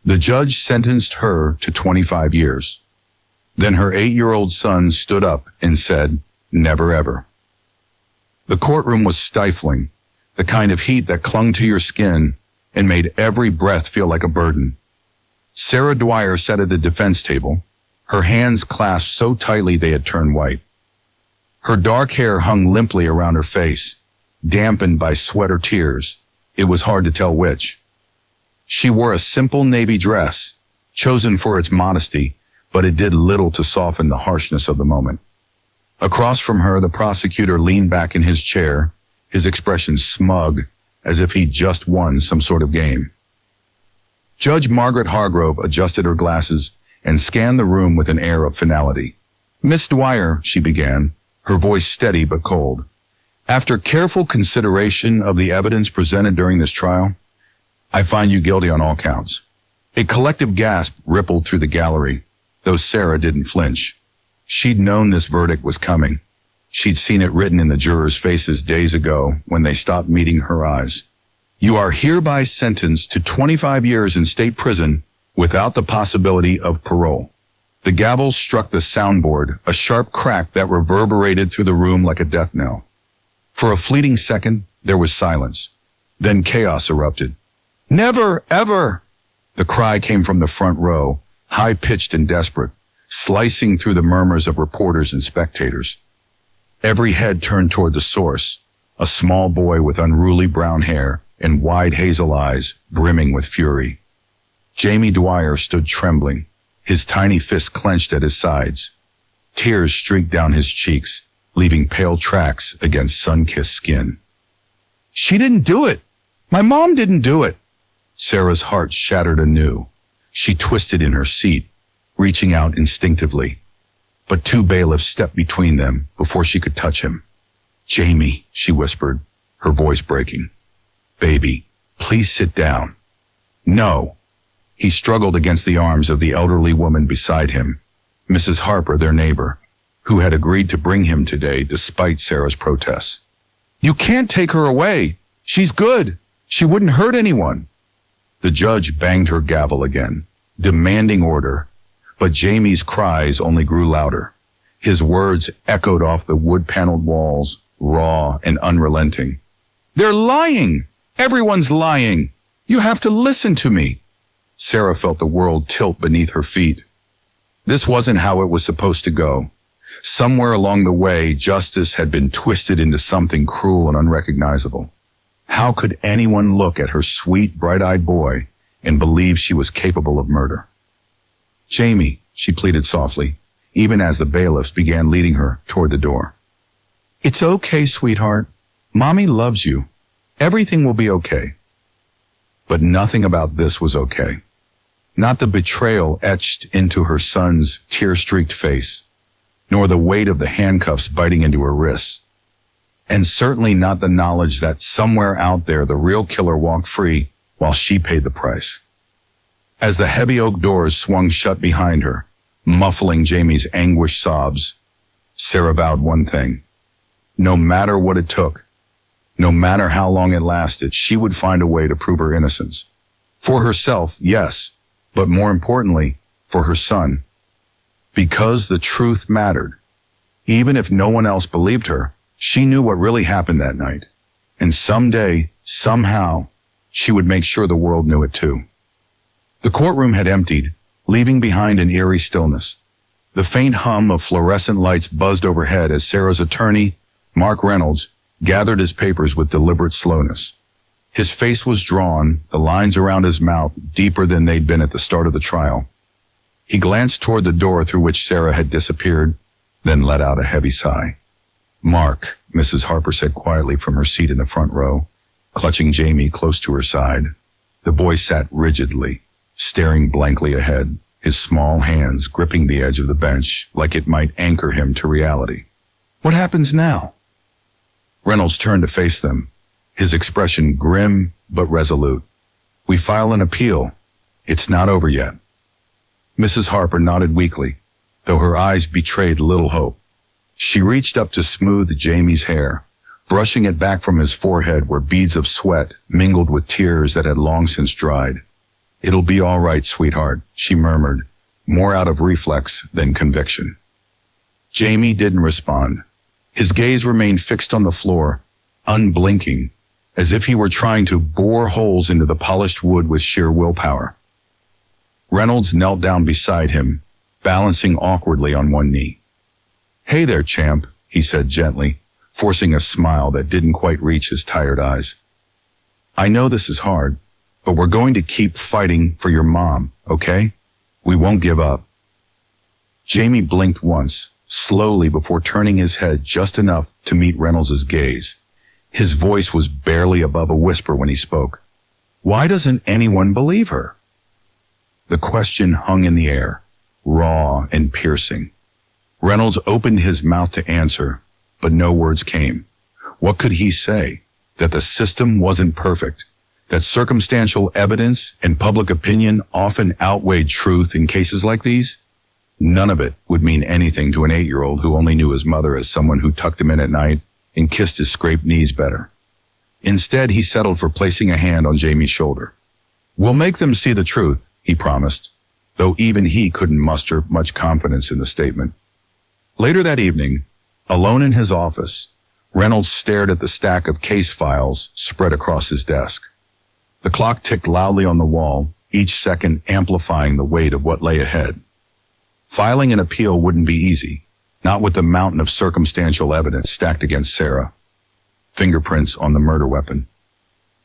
The judge sentenced her to 25 years. Then her 8-year-old son stood up and said, "Never ever." The courtroom was stifling, the kind of heat that clung to your skin and made every breath feel like a burden. Sarah Dwyer sat at the defense table, her hands clasped so tightly they had turned white. Her dark hair hung limply around her face, dampened by sweat or tears. It was hard to tell which. She wore a simple navy dress, chosen for its modesty, but it did little to soften the harshness of the moment. Across from her, the prosecutor leaned back in his chair, his expression smug, as if he'd just won some sort of game. Judge Margaret Hargrove adjusted her glasses and scanned the room with an air of finality. "Miss Dwyer," she began, her voice steady but cold. "After careful consideration of the evidence presented during this trial, I find you guilty on all counts." A collective gasp rippled through the gallery, though Sarah didn't flinch. She'd known this verdict was coming. She'd seen it written in the jurors' faces days ago when they stopped meeting her eyes. "You are hereby sentenced to 25 years in state prison without the possibility of parole." The gavel struck the soundboard, a sharp crack that reverberated through the room like a death knell. For a fleeting second, there was silence. Then chaos erupted. "Never, ever!" The cry came from the front row, high-pitched and desperate, slicing through the murmurs of reporters and spectators. Every head turned toward the source, a small boy with unruly brown hair and wide hazel eyes brimming with fury. Jamie Dwyer stood trembling, his tiny fists clenched at his sides. Tears streaked down his cheeks, leaving pale tracks against sun-kissed skin. "She didn't do it! My mom didn't do it!" Sarah's heart shattered anew. She twisted in her seat, reaching out instinctively. But two bailiffs stepped between them before she could touch him. "Jamie," she whispered, her voice breaking. "Baby, please sit down." "No." He struggled against the arms of the elderly woman beside him, Mrs. Harper, their neighbor, who had agreed to bring him today despite Sarah's protests. "You can't take her away. She's good. She wouldn't hurt anyone." The judge banged her gavel again, demanding order, but Jamie's cries only grew louder. His words echoed off the wood-paneled walls, raw and unrelenting. "They're lying! Everyone's lying! You have to listen to me!" Sarah felt the world tilt beneath her feet. This wasn't how it was supposed to go. Somewhere along the way, justice had been twisted into something cruel and unrecognizable. How could anyone look at her sweet, bright-eyed boy and believe she was capable of murder? "Jamie," she pleaded softly, even as the bailiffs began leading her toward the door. "It's okay, sweetheart. Mommy loves you. Everything will be okay." But nothing about this was okay. Not the betrayal etched into her son's tear-streaked face, nor the weight of the handcuffs biting into her wrists, and certainly not the knowledge that somewhere out there the real killer walked free while she paid the price. As the heavy oak doors swung shut behind her, muffling Jamie's anguished sobs, Sarah vowed one thing. No matter what it took, no matter how long it lasted, she would find a way to prove her innocence. For herself, yes, but more importantly, for her son. Because the truth mattered. Even if no one else believed her, she knew what really happened that night. And someday, somehow, she would make sure the world knew it too. The courtroom had emptied, leaving behind an eerie stillness. The faint hum of fluorescent lights buzzed overhead as Sarah's attorney, Mark Reynolds, gathered his papers with deliberate slowness. His face was drawn, the lines around his mouth deeper than they'd been at the start of the trial. He glanced toward the door through which Sarah had disappeared, then let out a heavy sigh. "Mark," Mrs. Harper said quietly from her seat in the front row, clutching Jamie close to her side. The boy sat rigidly, staring blankly ahead, his small hands gripping the edge of the bench like it might anchor him to reality. "What happens now?" Reynolds turned to face them, his expression grim but resolute. "We file an appeal. It's not over yet." Mrs. Harper nodded weakly, though her eyes betrayed little hope. She reached up to smooth Jamie's hair, brushing it back from his forehead where beads of sweat mingled with tears that had long since dried. "It'll be all right, sweetheart," she murmured, more out of reflex than conviction. Jamie didn't respond. His gaze remained fixed on the floor, unblinking, as if he were trying to bore holes into the polished wood with sheer willpower. Reynolds knelt down beside him, balancing awkwardly on one knee. "Hey there, champ," he said gently, forcing a smile that didn't quite reach his tired eyes. "I know this is hard, but we're going to keep fighting for your mom, okay? We won't give up." Jamie blinked once, slowly before turning his head just enough to meet Reynolds' gaze. His voice was barely above a whisper when he spoke. "Why doesn't anyone believe her?" The question hung in the air, raw and piercing. Reynolds opened his mouth to answer, but no words came. What could he say? That the system wasn't perfect? That circumstantial evidence and public opinion often outweighed truth in cases like these? None of it would mean anything to an 8-year-old who only knew his mother as someone who tucked him in at night and kissed his scraped knees better. Instead, he settled for placing a hand on Jamie's shoulder. "We'll make them see the truth," he promised, though even he couldn't muster much confidence in the statement. Later that evening, alone in his office, Reynolds stared at the stack of case files spread across his desk. The clock ticked loudly on the wall, each second amplifying the weight of what lay ahead. Filing an appeal wouldn't be easy, not with the mountain of circumstantial evidence stacked against Sarah. Fingerprints on the murder weapon.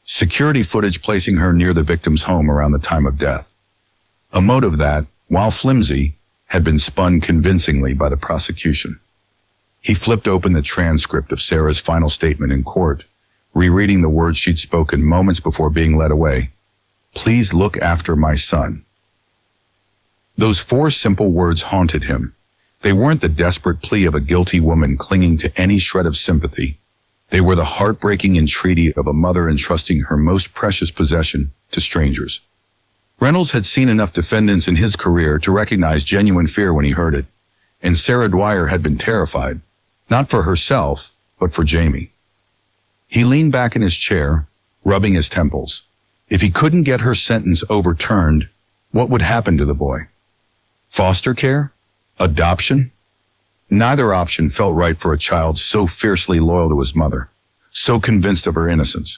Security footage placing her near the victim's home around the time of death. A motive that, while flimsy, had been spun convincingly by the prosecution. He flipped open the transcript of Sarah's final statement in court, rereading the words she'd spoken moments before being led away. "Please look after my son." Those 4 simple words haunted him. They weren't the desperate plea of a guilty woman clinging to any shred of sympathy. They were the heartbreaking entreaty of a mother entrusting her most precious possession to strangers. Reynolds had seen enough defendants in his career to recognize genuine fear when he heard it, and Sarah Dwyer had been terrified, not for herself, but for Jamie. He leaned back in his chair, rubbing his temples. If he couldn't get her sentence overturned, what would happen to the boy? Foster care? Adoption? Neither option felt right for a child so fiercely loyal to his mother, so convinced of her innocence.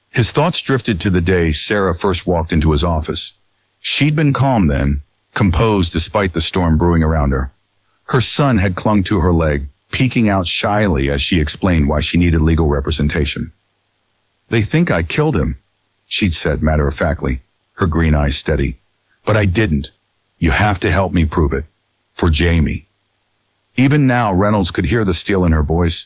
His thoughts drifted to the day Sarah first walked into his office. She'd been calm then, composed despite the storm brewing around her. Her son had clung to her leg, peeking out shyly as she explained why she needed legal representation. "They think I killed him," she'd said matter-of-factly, her green eyes steady. "But I didn't. You have to help me prove it. For Jamie." Even now, Reynolds could hear the steel in her voice.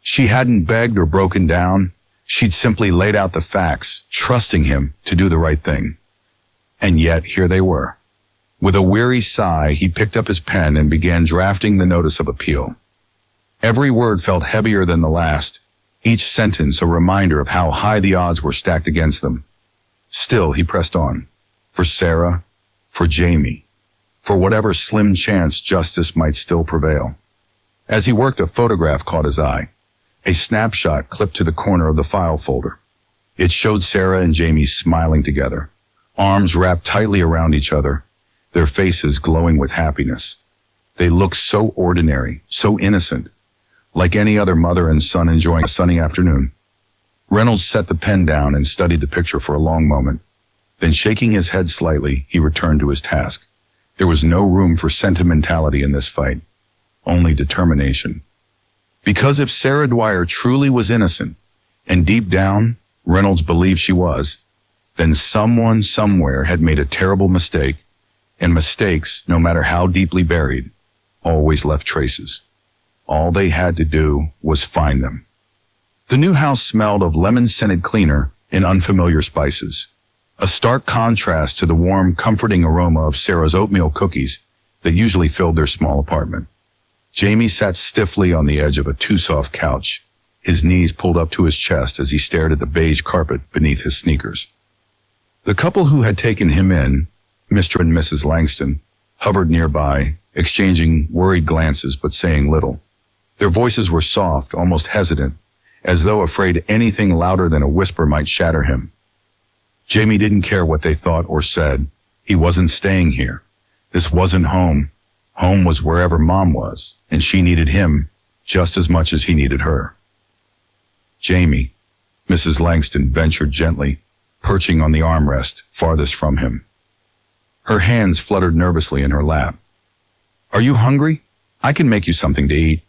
She hadn't begged or broken down. She'd simply laid out the facts, trusting him to do the right thing. And yet, here they were. With a weary sigh, he picked up his pen and began drafting the notice of appeal. Every word felt heavier than the last, each sentence a reminder of how high the odds were stacked against them. Still, he pressed on. For Sarah, for Jamie, for whatever slim chance justice might still prevail. As he worked, a photograph caught his eye. A snapshot clipped to the corner of the file folder. It showed Sarah and Jamie smiling together, arms wrapped tightly around each other, their faces glowing with happiness. They looked so ordinary, so innocent, like any other mother and son enjoying a sunny afternoon. Reynolds set the pen down and studied the picture for a long moment. Then, shaking his head slightly, he returned to his task. There was no room for sentimentality in this fight, only determination. Because if Sarah Dwyer truly was innocent, and deep down, Reynolds believed she was, then someone somewhere had made a terrible mistake, and mistakes, no matter how deeply buried, always left traces. All they had to do was find them. The new house smelled of lemon-scented cleaner and unfamiliar spices, a stark contrast to the warm, comforting aroma of Sarah's oatmeal cookies that usually filled their small apartment. Jamie sat stiffly on the edge of a too-soft couch, his knees pulled up to his chest as he stared at the beige carpet beneath his sneakers. The couple who had taken him in, Mr. and Mrs. Langston, hovered nearby, exchanging worried glances but saying little. Their voices were soft, almost hesitant, as though afraid anything louder than a whisper might shatter him. Jamie didn't care what they thought or said. He wasn't staying here. This wasn't home. Home was wherever Mom was, and she needed him just as much as he needed her. Jamie, Mrs. Langston ventured gently, perching on the armrest farthest from him. Her hands fluttered nervously in her lap. "Are you hungry? I can make you something to eat."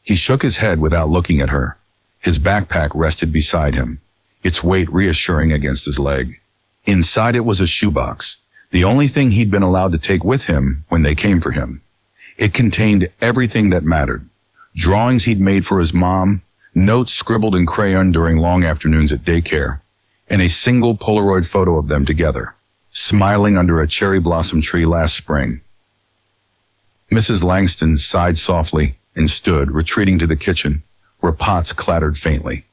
He shook his head without looking at her. His backpack rested beside him, its weight reassuring against his leg. Inside it was a shoebox, the only thing he'd been allowed to take with him when they came for him. It contained everything that mattered. Drawings he'd made for his mom, notes scribbled in crayon during long afternoons at daycare, and a single Polaroid photo of them together, smiling under a cherry blossom tree last spring. Mrs. Langston sighed softly and stood, retreating to the kitchen, where pots clattered faintly.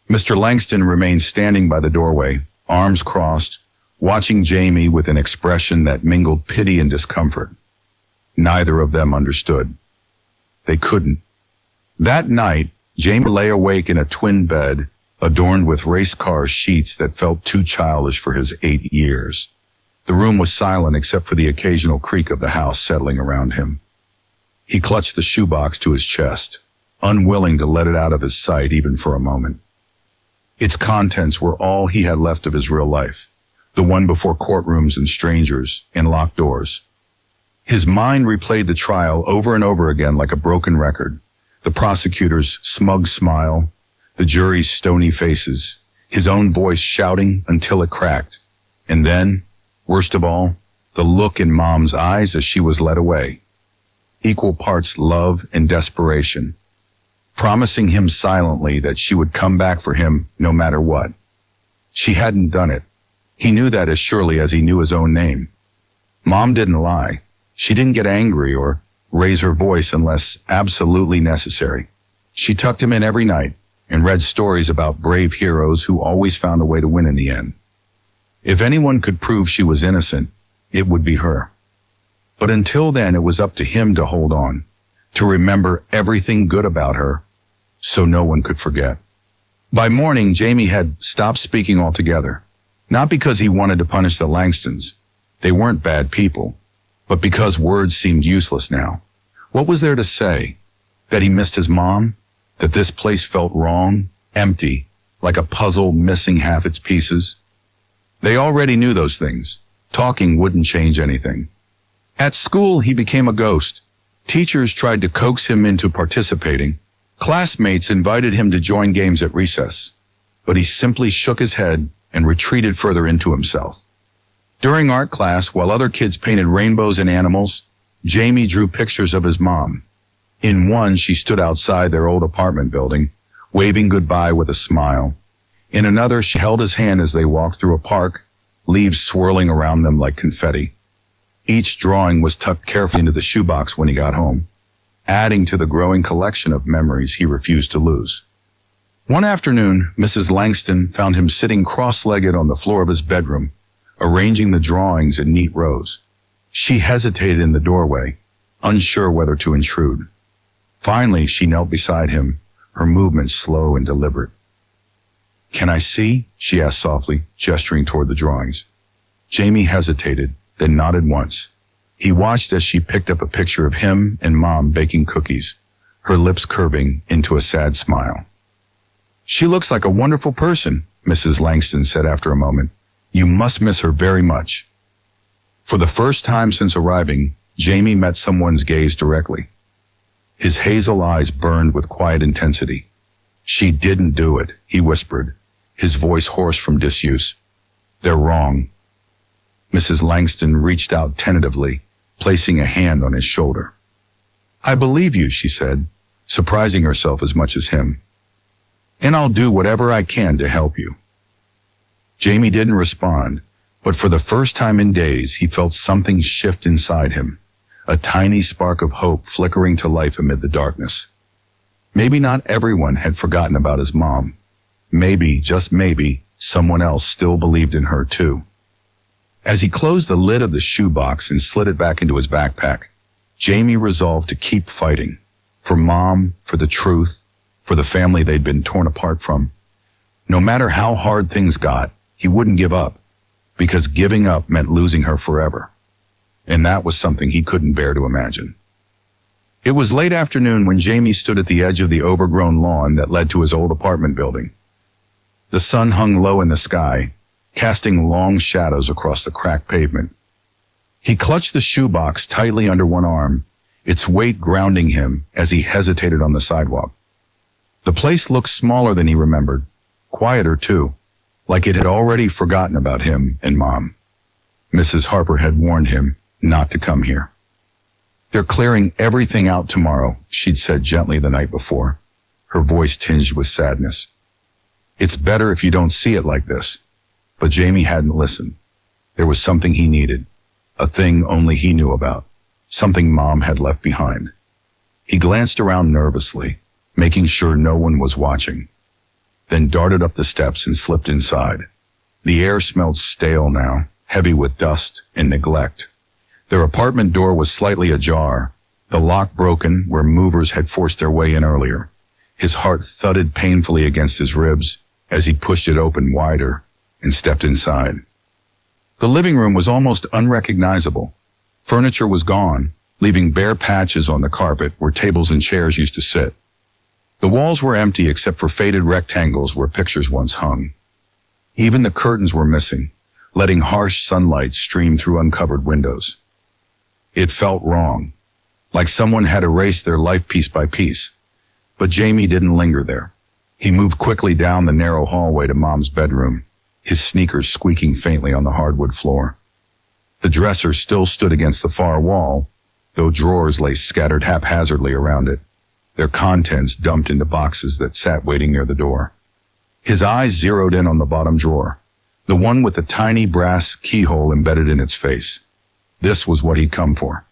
Mr. Langston remained standing by the doorway, arms crossed, watching Jamie with an expression that mingled pity and discomfort. Neither of them understood. They couldn't. That night, Jamie lay awake in a twin bed, adorned with race car sheets that felt too childish for his 8 years. The room was silent except for the occasional creak of the house settling around him. He clutched the shoebox to his chest, unwilling to let it out of his sight even for a moment. Its contents were all he had left of his real life, the one before courtrooms and strangers and locked doors. His mind replayed the trial over and over again like a broken record, the prosecutor's smug smile, the jury's stony faces, his own voice shouting until it cracked, and then, worst of all, the look in Mom's eyes as she was led away. Equal parts love and desperation, promising him silently that she would come back for him no matter what. She hadn't done it. He knew that as surely as he knew his own name. Mom didn't lie. She didn't get angry or raise her voice unless absolutely necessary. She tucked him in every night and read stories about brave heroes who always found a way to win in the end. If anyone could prove she was innocent, it would be her. But until then, it was up to him to hold on, to remember everything good about her, so no one could forget. By morning, Jamie had stopped speaking altogether, not because he wanted to punish the Langstons. They weren't bad people, but because words seemed useless now. What was there to say? That he missed his mom? That this place felt wrong, empty, like a puzzle missing half its pieces? They already knew those things. Talking wouldn't change anything. At school, he became a ghost. Teachers tried to coax him into participating. Classmates invited him to join games at recess, but he simply shook his head and retreated further into himself. During art class, while other kids painted rainbows and animals, Jamie drew pictures of his mom. In one, she stood outside their old apartment building, waving goodbye with a smile. In another, she held his hand as they walked through a park, leaves swirling around them like confetti. Each drawing was tucked carefully into the shoebox when he got home, adding to the growing collection of memories he refused to lose. One afternoon, Mrs. Langston found him sitting cross-legged on the floor of his bedroom, arranging the drawings in neat rows. She hesitated in the doorway, unsure whether to intrude. Finally, she knelt beside him, her movements slow and deliberate. "Can I see?" she asked softly, gesturing toward the drawings. Jamie hesitated, then nodded once. He watched as she picked up a picture of him and Mom baking cookies, her lips curving into a sad smile. "She looks like a wonderful person," Mrs. Langston said after a moment. "You must miss her very much." For the first time since arriving, Jamie met someone's gaze directly. His hazel eyes burned with quiet intensity. "She didn't do it," he whispered, his voice hoarse from disuse. "They're wrong." Mrs. Langston reached out tentatively, placing a hand on his shoulder. "I believe you," she said, surprising herself as much as him. "And I'll do whatever I can to help you." Jamie didn't respond, but for the first time in days, he felt something shift inside him, a tiny spark of hope flickering to life amid the darkness. Maybe not everyone had forgotten about his mom. Maybe, just maybe, someone else still believed in her too. As he closed the lid of the shoebox and slid it back into his backpack, Jamie resolved to keep fighting. For Mom, for the truth, for the family they'd been torn apart from. No matter how hard things got, he wouldn't give up, because giving up meant losing her forever. And that was something he couldn't bear to imagine. It was late afternoon when Jamie stood at the edge of the overgrown lawn that led to his old apartment building. The sun hung low in the sky, casting long shadows across the cracked pavement. He clutched the shoebox tightly under one arm, its weight grounding him as he hesitated on the sidewalk. The place looked smaller than he remembered, quieter too, like it had already forgotten about him and Mom. Mrs. Harper had warned him not to come here. "They're clearing everything out tomorrow," she'd said gently the night before, her voice tinged with sadness. "It's better if you don't see it like this." But Jamie hadn't listened. There was something he needed, a thing only he knew about, something Mom had left behind. He glanced around nervously, making sure no one was watching, then darted up the steps and slipped inside. The air smelled stale now, heavy with dust and neglect. Their apartment door was slightly ajar, the lock broken where movers had forced their way in earlier. His heart thudded painfully against his ribs as he pushed it open wider and stepped inside. The living room was almost unrecognizable. Furniture was gone, leaving bare patches on the carpet where tables and chairs used to sit. The walls were empty except for faded rectangles where pictures once hung. Even the curtains were missing, letting harsh sunlight stream through uncovered windows. It felt wrong, like someone had erased their life piece by piece. But Jamie didn't linger there. He moved quickly down the narrow hallway to Mom's bedroom, his sneakers squeaking faintly on the hardwood floor. The dresser still stood against the far wall, though drawers lay scattered haphazardly around it, their contents dumped into boxes that sat waiting near the door. His eyes zeroed in on the bottom drawer, the one with the tiny brass keyhole embedded in its face. This was what he'd come for.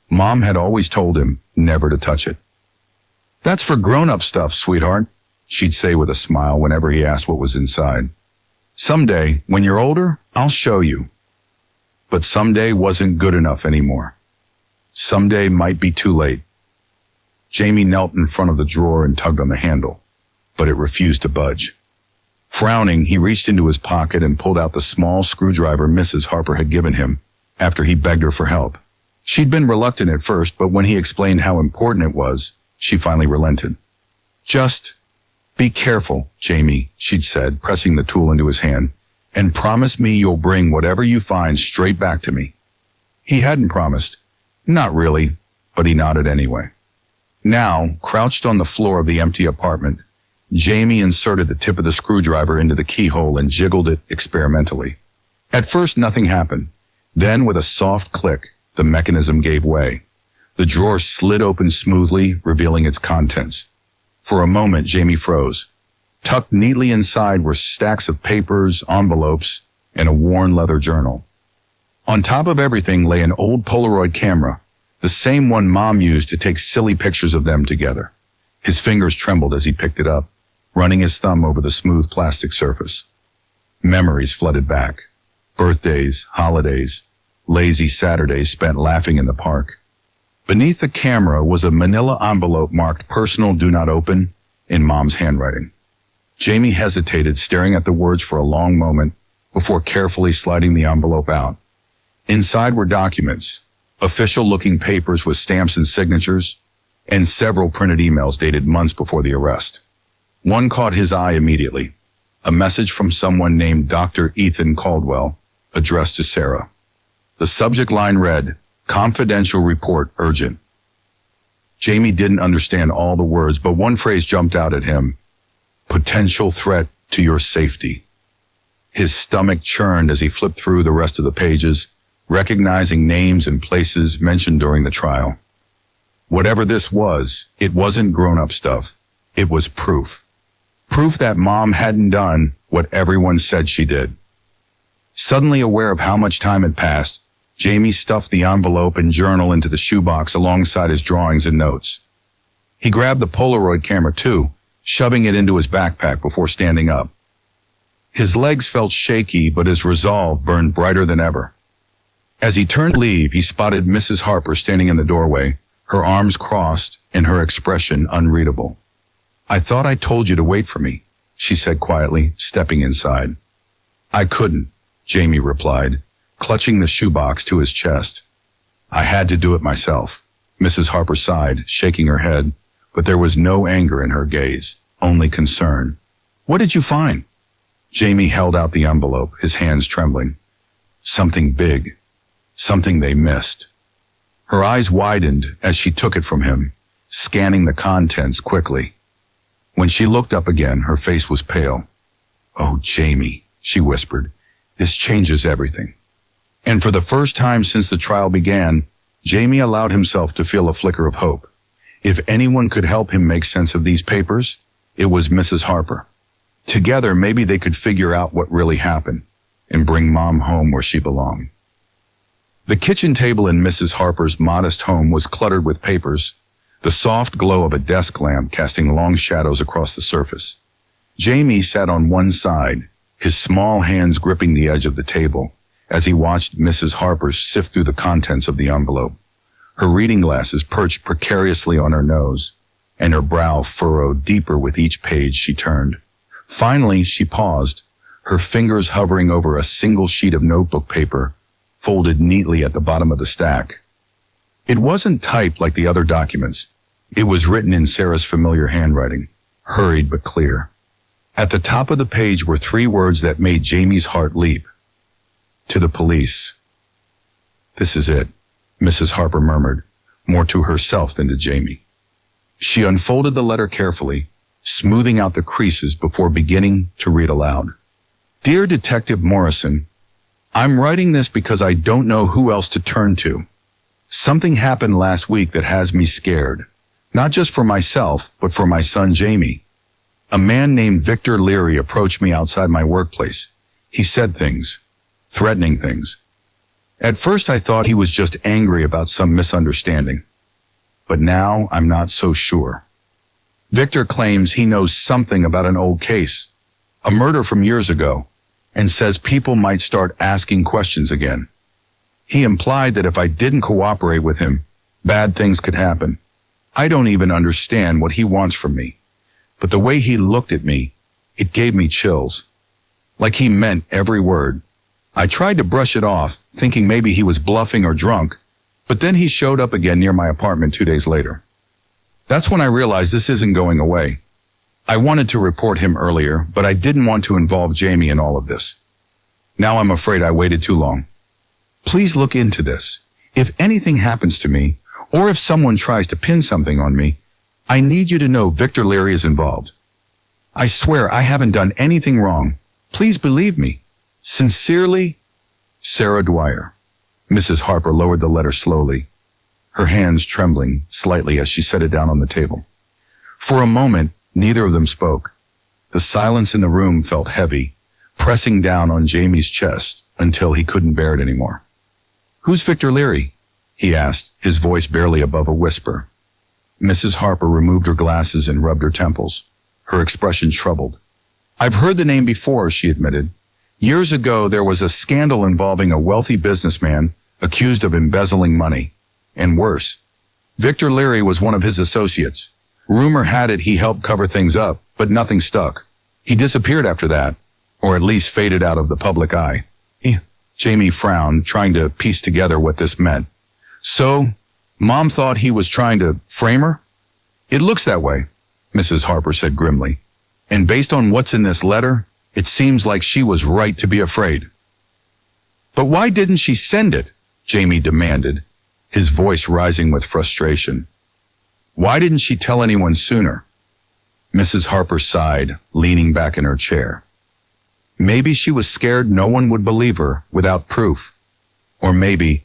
Mom had always told him never to touch it. "That's for grown-up stuff, sweetheart," she'd say with a smile whenever he asked what was inside. "Someday, when you're older, I'll show you." But someday wasn't good enough anymore. Someday might be too late. Jamie knelt in front of the drawer and tugged on the handle, but it refused to budge. Frowning, he reached into his pocket and pulled out the small screwdriver Mrs. Harper had given him after he begged her for help. She'd been reluctant at first, but when he explained how important it was, she finally relented. "Just be careful, Jamie," she'd said, pressing the tool into his hand, "and promise me you'll bring whatever you find straight back to me." He hadn't promised. Not really, but he nodded anyway. Now, crouched on the floor of the empty apartment, Jamie inserted the tip of the screwdriver into the keyhole and jiggled it experimentally. At first, nothing happened. Then, with a soft click, the mechanism gave way. The drawer slid open smoothly, revealing its contents. For a moment, Jamie froze. Tucked neatly inside were stacks of papers, envelopes, and a worn leather journal. On top of everything lay an old Polaroid camera, the same one Mom used to take silly pictures of them together. His fingers trembled as he picked it up, running his thumb over the smooth plastic surface. Memories flooded back. Birthdays, holidays, lazy Saturdays spent laughing in the park. Beneath the camera was a manila envelope marked "Personal Do Not Open" in Mom's handwriting. Jamie hesitated, staring at the words for a long moment before carefully sliding the envelope out. Inside were documents, official-looking papers with stamps and signatures, and several printed emails dated months before the arrest. One caught his eye immediately, a message from someone named Dr. Ethan Caldwell, addressed to Sarah. The subject line read, "Confidential report urgent." Jamie didn't understand all the words, but one phrase jumped out at him. "Potential threat to your safety." His stomach churned as he flipped through the rest of the pages, recognizing names and places mentioned during the trial. Whatever this was, it wasn't grown-up stuff. It was proof. Proof that Mom hadn't done what everyone said she did. Suddenly aware of how much time had passed, Jamie stuffed the envelope and journal into the shoebox alongside his drawings and notes. He grabbed the Polaroid camera too, shoving it into his backpack before standing up. His legs felt shaky, but his resolve burned brighter than ever. As he turned to leave, he spotted Mrs. Harper standing in the doorway, her arms crossed and her expression unreadable. "I thought I told you to wait for me," she said quietly, stepping inside. I couldn't, Jamie replied, clutching the shoebox to his chest. I had to do it myself. Mrs. Harper sighed, shaking her head, but there was no anger in her gaze, only concern. What did you find? Jamie held out the envelope, his hands trembling. Something big. Something they missed. Her eyes widened as she took it from him, scanning the contents quickly. When she looked up again, her face was pale. Oh, Jamie, she whispered, this changes everything. And for the first time since the trial began, Jamie allowed himself to feel a flicker of hope. If anyone could help him make sense of these papers, it was Mrs. Harper. Together, maybe they could figure out what really happened and bring Mom home where she belonged. The kitchen table in Mrs. Harper's modest home was cluttered with papers, the soft glow of a desk lamp casting long shadows across the surface. Jamie sat on one side, his small hands gripping the edge of the table, as he watched Mrs. Harper sift through the contents of the envelope. Her reading glasses perched precariously on her nose, and her brow furrowed deeper with each page she turned. Finally, she paused, her fingers hovering over a single sheet of notebook paper, folded neatly at the bottom of the stack. It wasn't typed like the other documents. It was written in Sarah's familiar handwriting, hurried but clear. At the top of the page were 3 words that made Jamie's heart leap. To the police. This is it, Mrs. Harper murmured, more to herself than to Jamie. She unfolded the letter carefully, smoothing out the creases before beginning to read aloud. Dear Detective Morrison, I'm writing this because I don't know who else to turn to. Something happened last week that has me scared, not just for myself, but for my son Jamie. A man named Victor Leary approached me outside my workplace. He said things, threatening things. At first I thought he was just angry about some misunderstanding, but now I'm not so sure. Victor claims he knows something about an old case, a murder from years ago, and says people might start asking questions again. He implied that if I didn't cooperate with him, bad things could happen. I don't even understand what he wants from me, but the way he looked at me, it gave me chills. Like he meant every word. I tried to brush it off, thinking maybe he was bluffing or drunk, but then he showed up again near my apartment 2 days later. That's when I realized this isn't going away. I wanted to report him earlier, but I didn't want to involve Jamie in all of this. Now I'm afraid I waited too long. Please look into this. If anything happens to me, or if someone tries to pin something on me, I need you to know Victor Leary is involved. I swear I haven't done anything wrong. Please believe me. Sincerely, Sarah Dwyer. Mrs. Harper lowered the letter slowly, her hands trembling slightly as she set it down on the table. For a moment, neither of them spoke. The silence in the room felt heavy, pressing down on Jamie's chest until he couldn't bear it anymore. Who's Victor Leary? He asked, his voice barely above a whisper. Mrs. Harper removed her glasses and rubbed her temples, her expression troubled. I've heard the name before, she admitted. Years ago, there was a scandal involving a wealthy businessman accused of embezzling money. And worse, Victor Leary was one of his associates. Rumor had it he helped cover things up, but nothing stuck. He disappeared after that, or at least faded out of the public eye. Jamie frowned, trying to piece together what this meant. So, Mom thought he was trying to frame her? It looks that way, Mrs. Harper said grimly. And based on what's in this letter, it seems like she was right to be afraid. But why didn't she send it? Jamie demanded, his voice rising with frustration. Why didn't she tell anyone sooner? Mrs. Harper sighed, leaning back in her chair. Maybe she was scared no one would believe her without proof. Or maybe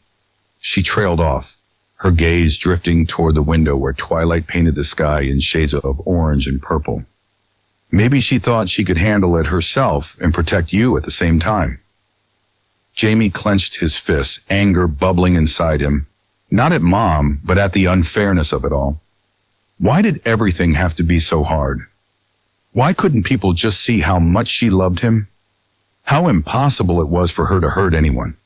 she trailed off, her gaze drifting toward the window where twilight painted the sky in shades of orange and purple. Maybe she thought she could handle it herself and protect you at the same time. Jamie clenched his fists, anger bubbling inside him, not at Mom, but at the unfairness of it all. Why did everything have to be so hard? Why couldn't people just see how much she loved him? How impossible it was for her to hurt anyone.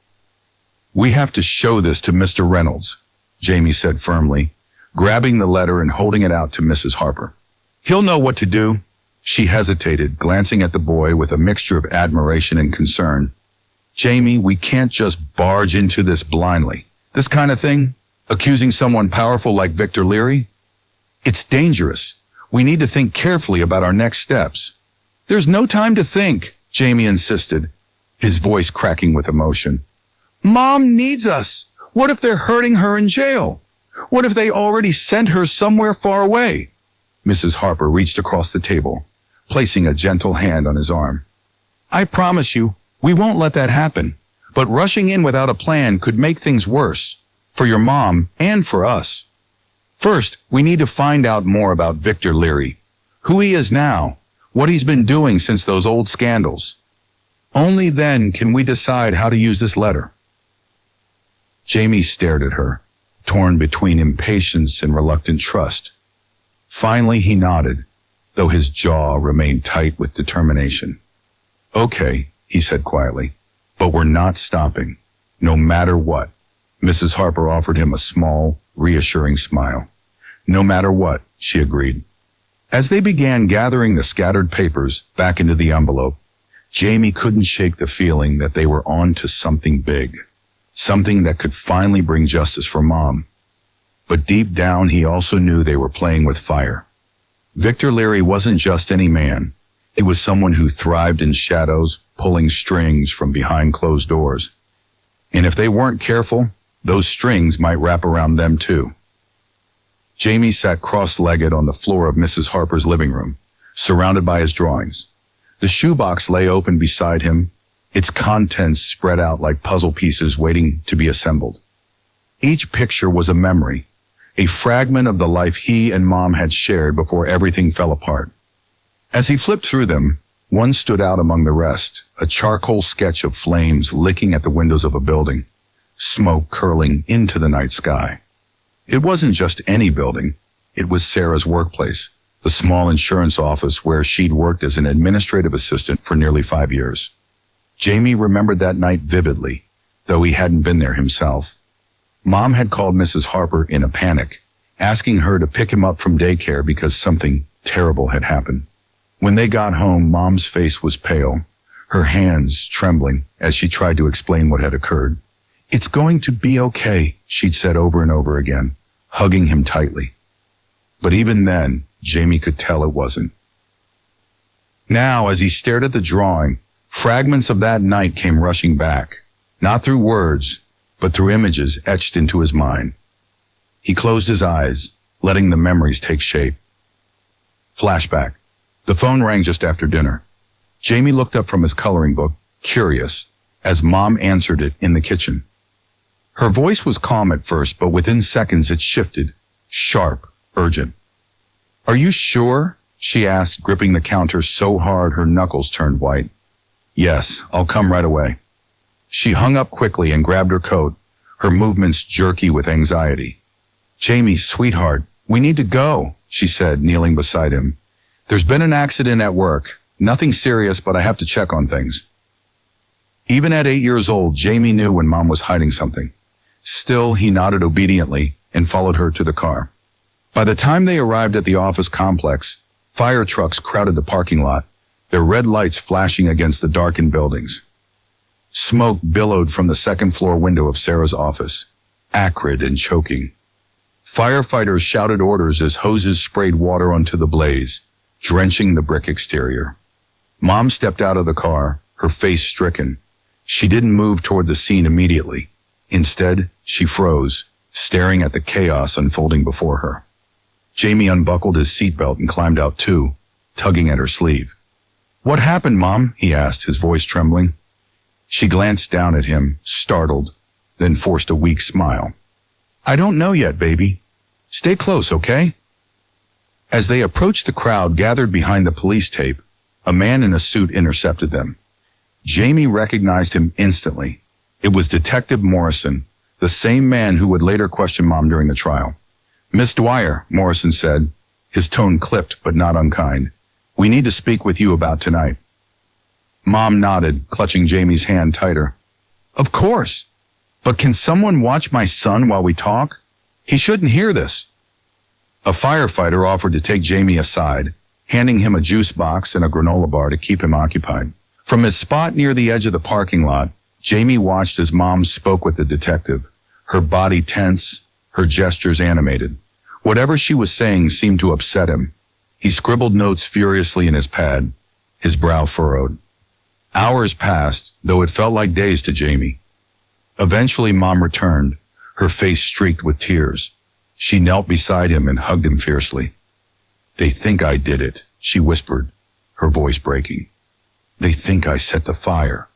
We have to show this to Mr. Reynolds, Jamie said firmly, grabbing the letter and holding it out to Mrs. Harper. He'll know what to do. She hesitated, glancing at the boy with a mixture of admiration and concern. Jamie, we can't just barge into this blindly. This kind of thing? Accusing someone powerful like Victor Leary? It's dangerous. We need to think carefully about our next steps. There's no time to think, Jamie insisted, his voice cracking with emotion. Mom needs us. What if they're hurting her in jail? What if they already sent her somewhere far away? Mrs. Harper reached across the table, placing a gentle hand on his arm. I promise you, we won't let that happen. But rushing in without a plan could make things worse, for your mom and for us. First, we need to find out more about Victor Leary, who he is now, what he's been doing since those old scandals. Only then can we decide how to use this letter. Jamie stared at her, torn between impatience and reluctant trust. Finally, he nodded, though his jaw remained tight with determination. Okay, he said quietly, but we're not stopping, no matter what. Mrs. Harper offered him a small, reassuring smile. No matter what, she agreed. As they began gathering the scattered papers back into the envelope, Jamie couldn't shake the feeling that they were on to something big, something that could finally bring justice for Mom. But deep down, he also knew they were playing with fire. Victor Leary wasn't just any man. He was someone who thrived in shadows, pulling strings from behind closed doors. And if they weren't careful, those strings might wrap around them too. Jamie sat cross-legged on the floor of Mrs. Harper's living room, surrounded by his drawings. The shoebox lay open beside him, its contents spread out like puzzle pieces waiting to be assembled. Each picture was a memory, a fragment of the life he and Mom had shared before everything fell apart. As he flipped through them, one stood out among the rest, a charcoal sketch of flames licking at the windows of a building, smoke curling into the night sky. It wasn't just any building. It was Sarah's workplace, the small insurance office where she'd worked as an administrative assistant for nearly 5 years. Jamie remembered that night vividly, though he hadn't been there himself. Mom had called Mrs. Harper in a panic, asking her to pick him up from daycare because something terrible had happened. When they got home, Mom's face was pale, her hands trembling as she tried to explain what had occurred. It's going to be okay, she'd said over and over again, hugging him tightly. But even then, Jamie could tell it wasn't. Now, as he stared at the drawing, fragments of that night came rushing back, not through words, but through images etched into his mind. He closed his eyes, letting the memories take shape. Flashback. The phone rang just after dinner. Jamie looked up from his coloring book, curious, as Mom answered it in the kitchen. Her voice was calm at first, but within seconds it shifted, sharp, urgent. Are you sure? She asked, gripping the counter so hard her knuckles turned white. Yes, I'll come right away. She hung up quickly and grabbed her coat, her movements jerky with anxiety. Jamie, sweetheart, we need to go, she said, kneeling beside him. There's been an accident at work. Nothing serious, but I have to check on things. Even at 8 years old, Jamie knew when Mom was hiding something. Still, he nodded obediently and followed her to the car. By the time they arrived at the office complex, fire trucks crowded the parking lot, their red lights flashing against the darkened buildings. Smoke billowed from the second-floor window of Sarah's office, acrid and choking. Firefighters shouted orders as hoses sprayed water onto the blaze, drenching the brick exterior. Mom stepped out of the car, her face stricken. She didn't move toward the scene immediately. Instead, she froze, staring at the chaos unfolding before her. Jamie unbuckled his seatbelt and climbed out too, tugging at her sleeve. What happened, Mom? He asked, his voice trembling. She glanced down at him, startled, then forced a weak smile. I don't know yet, baby. Stay close, okay? As they approached the crowd gathered behind the police tape, a man in a suit intercepted them. Jamie recognized him instantly. It was Detective Morrison, the same man who would later question Mom during the trial. Miss Dwyer, Morrison said, his tone clipped but not unkind. We need to speak with you about tonight. Mom nodded, clutching Jamie's hand tighter. Of course. But can someone watch my son while we talk? He shouldn't hear this. A firefighter offered to take Jamie aside, handing him a juice box and a granola bar to keep him occupied. From his spot near the edge of the parking lot, Jamie watched as Mom spoke with the detective, her body tense, her gestures animated. Whatever she was saying seemed to upset him. He scribbled notes furiously in his pad, his brow furrowed. Hours passed, though it felt like days to Jamie. Eventually, Mom returned, her face streaked with tears. She knelt beside him and hugged him fiercely. "They think I did it," she whispered, her voice breaking. "They think I set the fire."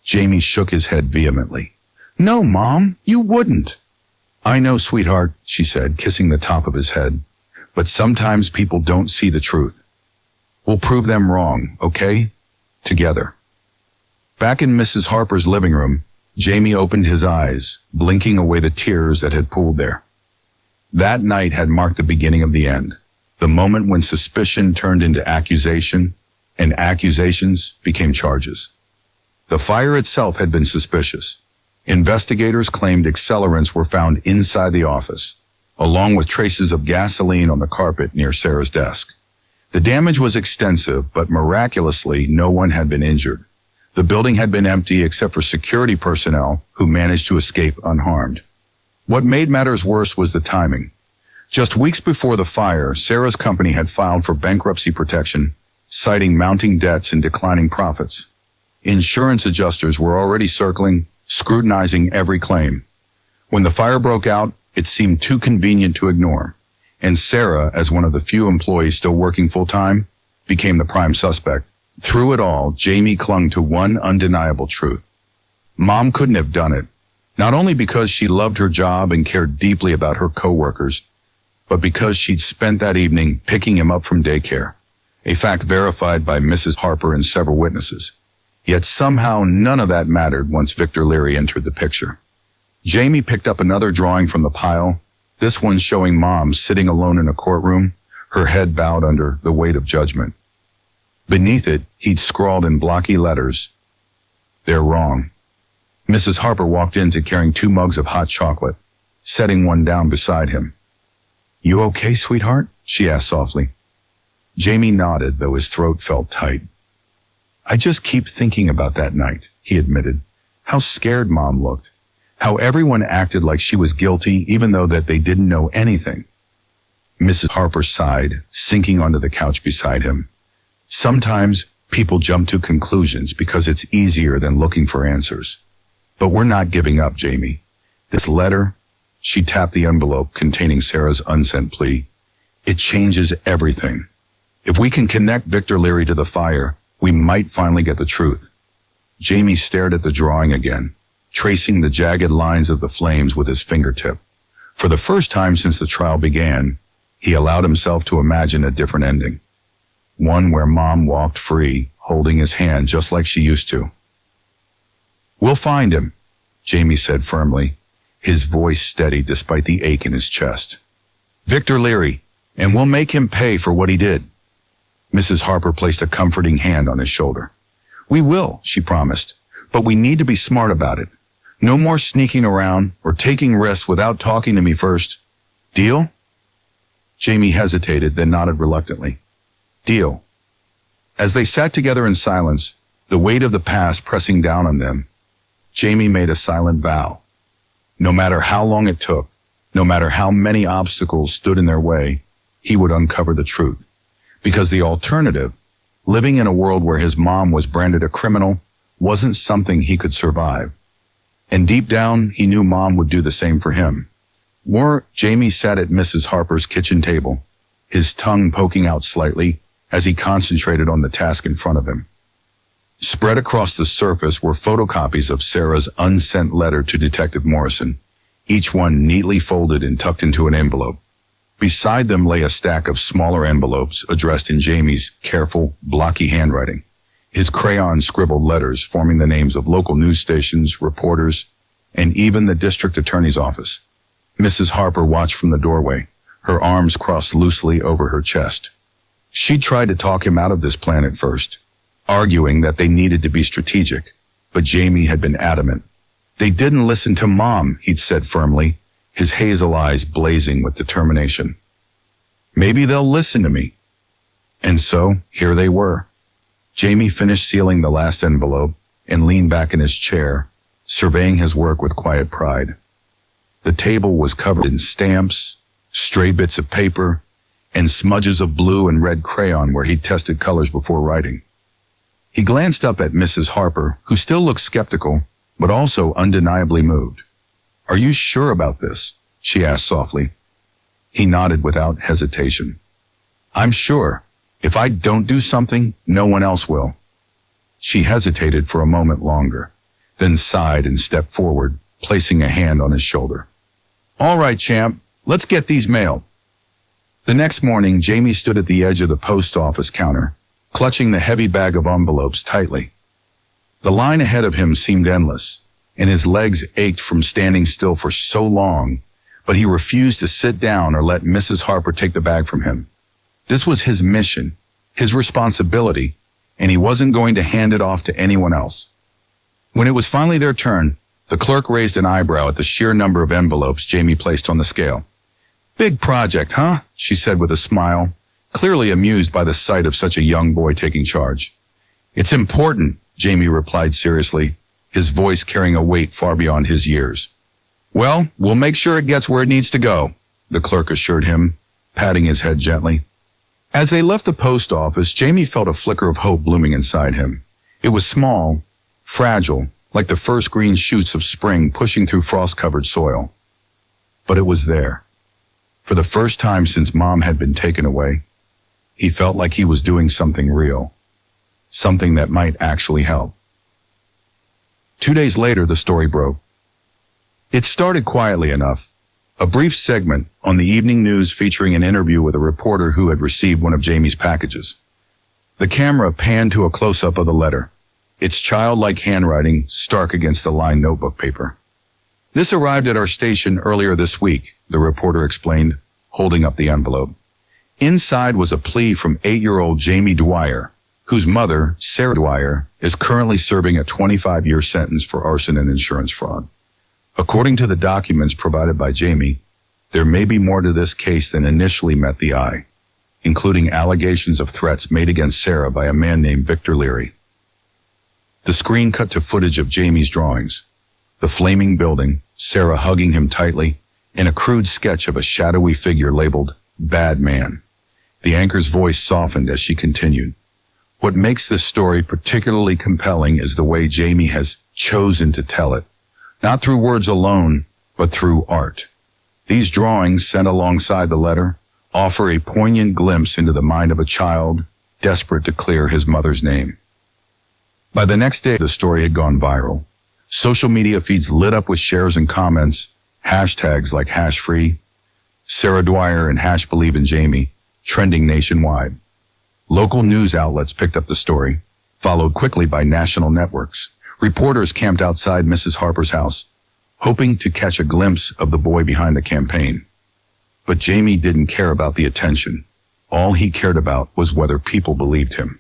Jamie shook his head vehemently. "No, Mom, you wouldn't." "I know, sweetheart," she said, kissing the top of his head. "But sometimes people don't see the truth. We'll prove them wrong, okay? Together." Back in Mrs. Harper's living room, Jamie opened his eyes, blinking away the tears that had pooled there. That night had marked the beginning of the end, the moment when suspicion turned into accusation, and accusations became charges. The fire itself had been suspicious. Investigators claimed accelerants were found inside the office, along with traces of gasoline on the carpet near Sarah's desk. The damage was extensive, but miraculously, no one had been injured. The building had been empty except for security personnel who managed to escape unharmed. What made matters worse was the timing. Just weeks before the fire, Sarah's company had filed for bankruptcy protection, citing mounting debts and declining profits. Insurance adjusters were already circling, scrutinizing every claim. When the fire broke out, it seemed too convenient to ignore, and Sarah, as one of the few employees still working full-time, became the prime suspect. Through it all, Jamie clung to one undeniable truth. Mom couldn't have done it, not only because she loved her job and cared deeply about her coworkers, but because she'd spent that evening picking him up from daycare, a fact verified by Mrs. Harper and several witnesses. Yet somehow none of that mattered once Victor Leary entered the picture. Jamie picked up another drawing from the pile, this one showing Mom sitting alone in a courtroom, her head bowed under the weight of judgment. Beneath it, he'd scrawled in blocky letters, "They're wrong." Mrs. Harper walked in carrying 2 mugs of hot chocolate, setting one down beside him. "You okay, sweetheart?" she asked softly. Jamie nodded, though his throat felt tight. "I just keep thinking about that night," he admitted. "How scared Mom looked. How everyone acted like she was guilty, even though that they didn't know anything." Mrs. Harper sighed, sinking onto the couch beside him. "Sometimes people jump to conclusions because it's easier than looking for answers. But we're not giving up, Jamie. This letter," she tapped the envelope containing Sarah's unsent plea, "it changes everything. If we can connect Victor Leary to the fire, we might finally get the truth." Jamie stared at the drawing again, tracing the jagged lines of the flames with his fingertip. For the first time since the trial began, he allowed himself to imagine a different ending. One where Mom walked free, holding his hand just like she used to. "We'll find him," Jamie said firmly, his voice steady despite the ache in his chest. "Victor Leary, and we'll make him pay for what he did." Mrs. Harper placed a comforting hand on his shoulder. "We will," she promised, "but we need to be smart about it. No more sneaking around or taking risks without talking to me first. Deal?" Jamie hesitated, then nodded reluctantly. "Deal." As they sat together in silence, the weight of the past pressing down on them, Jamie made a silent vow. No matter how long it took, no matter how many obstacles stood in their way, he would uncover the truth. Because the alternative, living in a world where his mom was branded a criminal, wasn't something he could survive. And deep down, he knew Mom would do the same for him. Jamie sat at Mrs. Harper's kitchen table, his tongue poking out slightly as he concentrated on the task in front of him. Spread across the surface were photocopies of Sarah's unsent letter to Detective Morrison, each one neatly folded and tucked into an envelope. Beside them lay a stack of smaller envelopes addressed in Jamie's careful, blocky handwriting, his crayon-scribbled letters forming the names of local news stations, reporters, and even the district attorney's office. Mrs. Harper watched from the doorway, her arms crossed loosely over her chest. She tried to talk him out of this plan at first, arguing that they needed to be strategic, but Jamie had been adamant. "They didn't listen to Mom," he'd said firmly, his hazel eyes blazing with determination. "Maybe they'll listen to me." And so, here they were. Jamie finished sealing the last envelope and leaned back in his chair, surveying his work with quiet pride. The table was covered in stamps, stray bits of paper, and smudges of blue and red crayon where he'd tested colors before writing. He glanced up at Mrs. Harper, who still looked skeptical, but also undeniably moved. "Are you sure about this?" she asked softly. He nodded without hesitation. "I'm sure. If I don't do something, no one else will." She hesitated for a moment longer, then sighed and stepped forward, placing a hand on his shoulder. "All right, champ, let's get these mailed." The next morning, Jamie stood at the edge of the post office counter, clutching the heavy bag of envelopes tightly. The line ahead of him seemed endless, and his legs ached from standing still for so long, but he refused to sit down or let Mrs. Harper take the bag from him. This was his mission, his responsibility, and he wasn't going to hand it off to anyone else. When it was finally their turn, the clerk raised an eyebrow at the sheer number of envelopes Jamie placed on the scale. "Big project, huh?" she said with a smile, clearly amused by the sight of such a young boy taking charge. "It's important," Jamie replied seriously, his voice carrying a weight far beyond his years. "Well, we'll make sure it gets where it needs to go," the clerk assured him, patting his head gently. As they left the post office, Jamie felt a flicker of hope blooming inside him. It was small, fragile, like the first green shoots of spring pushing through frost-covered soil. But it was there. For the first time since Mom had been taken away, he felt like he was doing something real, something that might actually help. 2 days later, the story broke. It started quietly enough. A brief segment on the evening news featuring an interview with a reporter who had received one of Jamie's packages. The camera panned to a close-up of the letter, its childlike handwriting stark against the lined notebook paper. "This arrived at our station earlier this week," the reporter explained, holding up the envelope. Inside was a plea from 8-year-old Jamie Dwyer, whose mother, Sarah Dwyer, is currently serving a 25-year sentence for arson and insurance fraud. According to the documents provided by Jamie, there may be more to this case than initially met the eye, including allegations of threats made against Sarah by a man named Victor Leary. The screen cut to footage of Jamie's drawings, the flaming building, Sarah hugging him tightly, and a crude sketch of a shadowy figure labeled Bad Man. The anchor's voice softened as she continued. "What makes this story particularly compelling is the way Jamie has chosen to tell it. Not through words alone, but through art. These drawings, sent alongside the letter, offer a poignant glimpse into the mind of a child desperate to clear his mother's name." By the next day, the story had gone viral. Social media feeds lit up with shares and comments, hashtags like #free, Sarah Dwyer and #believe in Jamie, trending nationwide. Local news outlets picked up the story, followed quickly by national networks. Reporters camped outside Mrs. Harper's house, hoping to catch a glimpse of the boy behind the campaign. But Jamie didn't care about the attention. All he cared about was whether people believed him.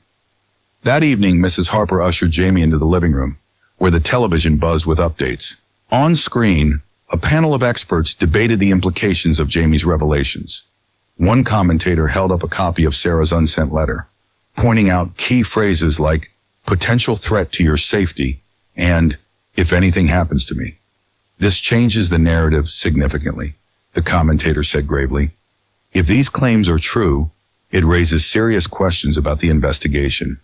That evening, Mrs. Harper ushered Jamie into the living room, where the television buzzed with updates. On screen, a panel of experts debated the implications of Jamie's revelations. One commentator held up a copy of Sarah's unsent letter, pointing out key phrases like potential threat to your safety and if anything happens to me. "This changes the narrative significantly," the commentator said gravely. "If these claims are true, it raises serious questions about the investigation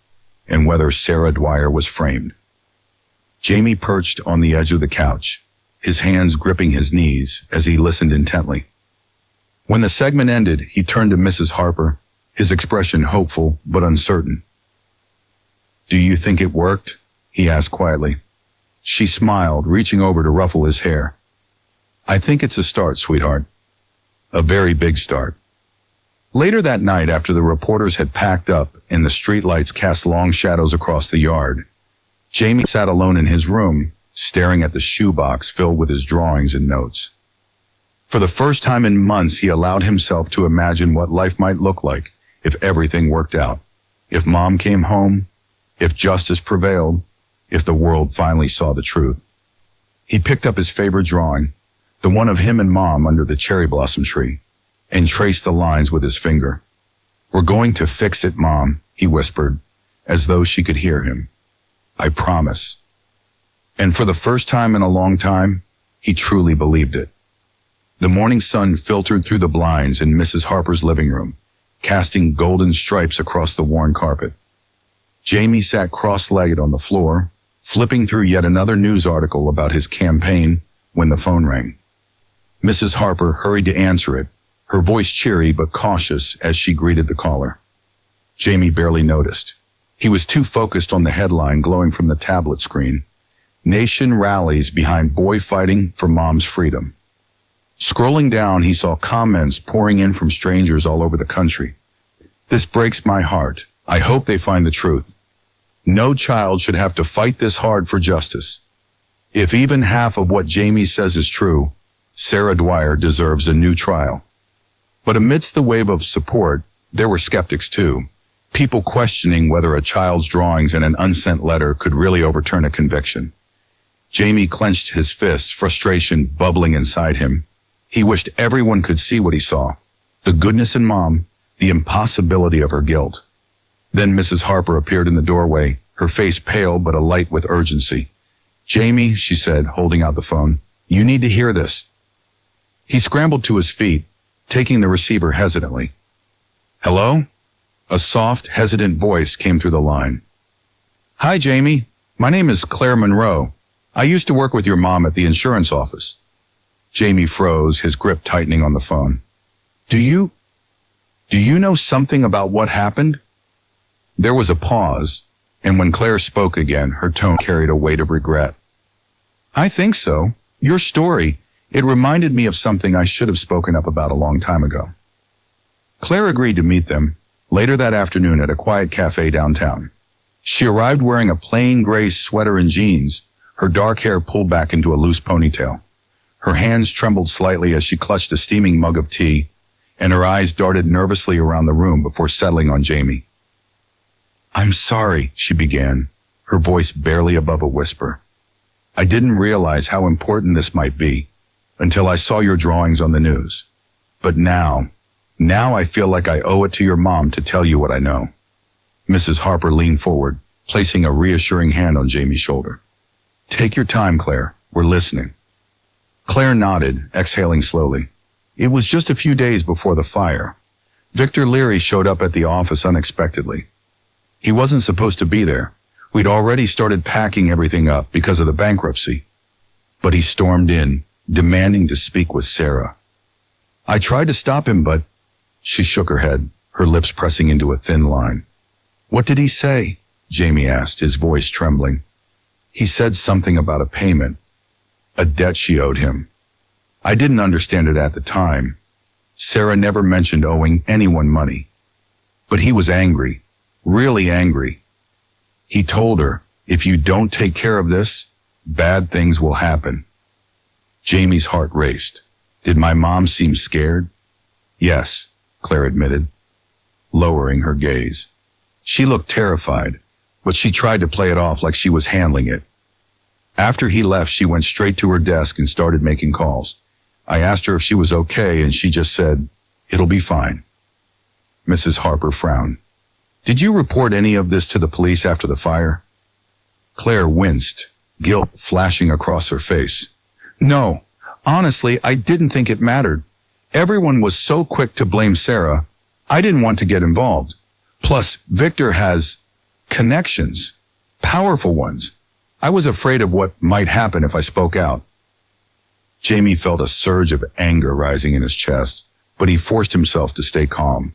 and whether Sarah Dwyer was framed." Jamie perched on the edge of the couch, his hands gripping his knees as he listened intently. When the segment ended, he turned to Mrs. Harper, his expression hopeful but uncertain. "Do you think it worked?" he asked quietly. She smiled, reaching over to ruffle his hair. "I think it's a start, sweetheart. A very big start." Later that night, after the reporters had packed up and the streetlights cast long shadows across the yard, Jamie sat alone in his room, staring at the shoebox filled with his drawings and notes. For the first time in months, he allowed himself to imagine what life might look like if everything worked out. If Mom came home, if justice prevailed, if the world finally saw the truth. He picked up his favorite drawing, the one of him and Mom under the cherry blossom tree, and traced the lines with his finger. "We're going to fix it, Mom," he whispered, as though she could hear him. "I promise." And for the first time in a long time, he truly believed it. The morning sun filtered through the blinds in Mrs. Harper's living room, casting golden stripes across the worn carpet. Jamie sat cross-legged on the floor, flipping through yet another news article about his campaign when the phone rang. Mrs. Harper hurried to answer it, her voice cheery but cautious as she greeted the caller. Jamie barely noticed. He was too focused on the headline glowing from the tablet screen. "Nation rallies behind boy fighting for mom's freedom." Scrolling down, he saw comments pouring in from strangers all over the country. "This breaks my heart. I hope they find the truth. No child should have to fight this hard for justice. If even half of what Jamie says is true, Sarah Dwyer deserves a new trial." But amidst the wave of support, there were skeptics too. People questioning whether a child's drawings and an unsent letter could really overturn a conviction. Jamie clenched his fists, frustration bubbling inside him. He wished everyone could see what he saw. The goodness in Mom, the impossibility of her guilt. Then Mrs. Harper appeared in the doorway, her face pale but alight with urgency. "Jamie," she said, holding out the phone, "you need to hear this." He scrambled to his feet, taking the receiver hesitantly. "Hello?" A soft, hesitant voice came through the line. "Hi, Jamie. My name is Claire Monroe. I used to work with your mom at the insurance office." Jamie froze, his grip tightening on the phone. Do you know something about what happened?" There was a pause, and when Claire spoke again, her tone carried a weight of regret. "I think so. Your story, it reminded me of something I should have spoken up about a long time ago." Claire agreed to meet them later that afternoon at a quiet cafe downtown. She arrived wearing a plain gray sweater and jeans, her dark hair pulled back into a loose ponytail. Her hands trembled slightly as she clutched a steaming mug of tea, and her eyes darted nervously around the room before settling on Jamie. "I'm sorry," she began, her voice barely above a whisper. "I didn't realize how important this might be until I saw your drawings on the news. But now I feel like I owe it to your mom to tell you what I know." Mrs. Harper leaned forward, placing a reassuring hand on Jamie's shoulder. "Take your time, Claire. We're listening." Claire nodded, exhaling slowly. "It was just a few days before the fire. Victor Leary showed up at the office unexpectedly. He wasn't supposed to be there. We'd already started packing everything up because of the bankruptcy. But he stormed in, demanding to speak with Sarah. I tried to stop him, but..." She shook her head, her lips pressing into a thin line. "What did he say?" Jamie asked, his voice trembling. "He said something about a payment. A debt she owed him. I didn't understand it at the time. Sarah never mentioned owing anyone money. But he was angry, really angry. He told her, if you don't take care of this, bad things will happen." Jamie's heart raced. Did my mom seem scared? "Yes," Claire admitted, lowering her gaze. She looked terrified, but she tried to play it off like she was handling it. After he left, she went straight to her desk and started making calls. I asked her if she was okay, and she just said, "It'll be fine." Mrs. Harper frowned. "Did you report any of this to the police after the fire?" Claire winced, guilt flashing across her face. "No, honestly, I didn't think it mattered. Everyone was so quick to blame Sarah, I didn't want to get involved. Plus, Victor has connections, powerful ones. I was afraid of what might happen if I spoke out." Jamie felt a surge of anger rising in his chest, but he forced himself to stay calm.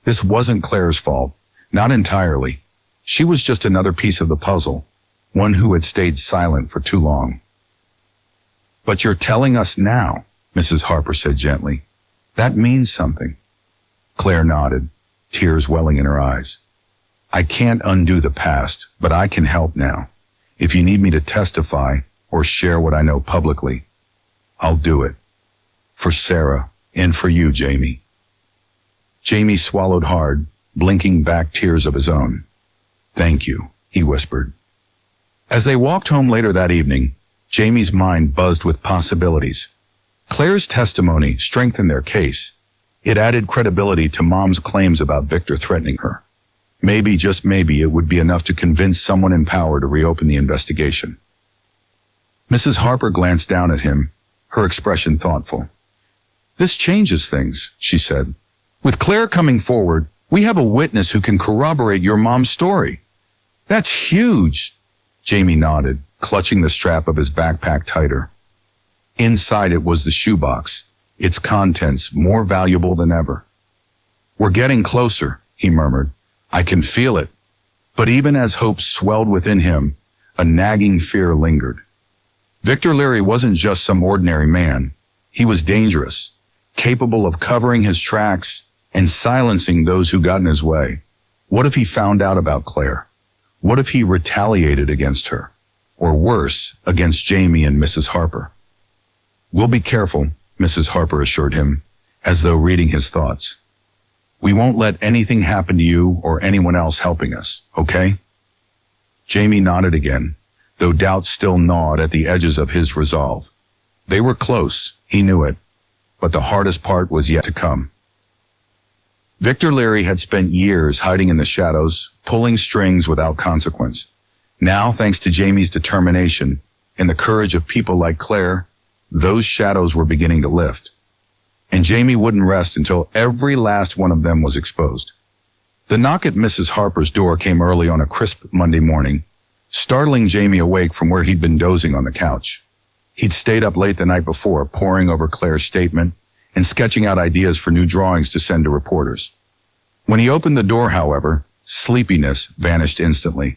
This wasn't Claire's fault, not entirely. She was just another piece of the puzzle, one who had stayed silent for too long. "But you're telling us now," Mrs. Harper said gently. "That means something." Claire nodded, tears welling in her eyes. "I can't undo the past, but I can help now. If you need me to testify or share what I know publicly, I'll do it. For Sarah and for you, Jamie." Jamie swallowed hard, blinking back tears of his own. "Thank you," he whispered. As they walked home later that evening, Jamie's mind buzzed with possibilities. Claire's testimony strengthened their case. It added credibility to Mom's claims about Victor threatening her. Maybe, just maybe, it would be enough to convince someone in power to reopen the investigation. Mrs. Harper glanced down at him, her expression thoughtful. "This changes things," she said. "With Claire coming forward, we have a witness who can corroborate your mom's story." "That's huge," Jamie nodded, clutching the strap of his backpack tighter. Inside it was the shoebox, its contents more valuable than ever. "We're getting closer," he murmured. "I can feel it." But even as hope swelled within him, a nagging fear lingered. Victor Leary wasn't just some ordinary man. He was dangerous, capable of covering his tracks and silencing those who got in his way. What if he found out about Claire? What if he retaliated against her? Or worse, against Jamie and Mrs. Harper? "We'll be careful," Mrs. Harper assured him, as though reading his thoughts. "We won't let anything happen to you or anyone else helping us, okay?" Jamie nodded again, though doubt still gnawed at the edges of his resolve. They were close, he knew it, but the hardest part was yet to come. Victor Leary had spent years hiding in the shadows, pulling strings without consequence. Now, thanks to Jamie's determination and the courage of people like Claire, those shadows were beginning to lift. And Jamie wouldn't rest until every last one of them was exposed. The knock at Mrs. Harper's door came early on a crisp Monday morning, startling Jamie awake from where he'd been dozing on the couch. He'd stayed up late the night before, poring over Claire's statement and sketching out ideas for new drawings to send to reporters. When he opened the door, however, sleepiness vanished instantly.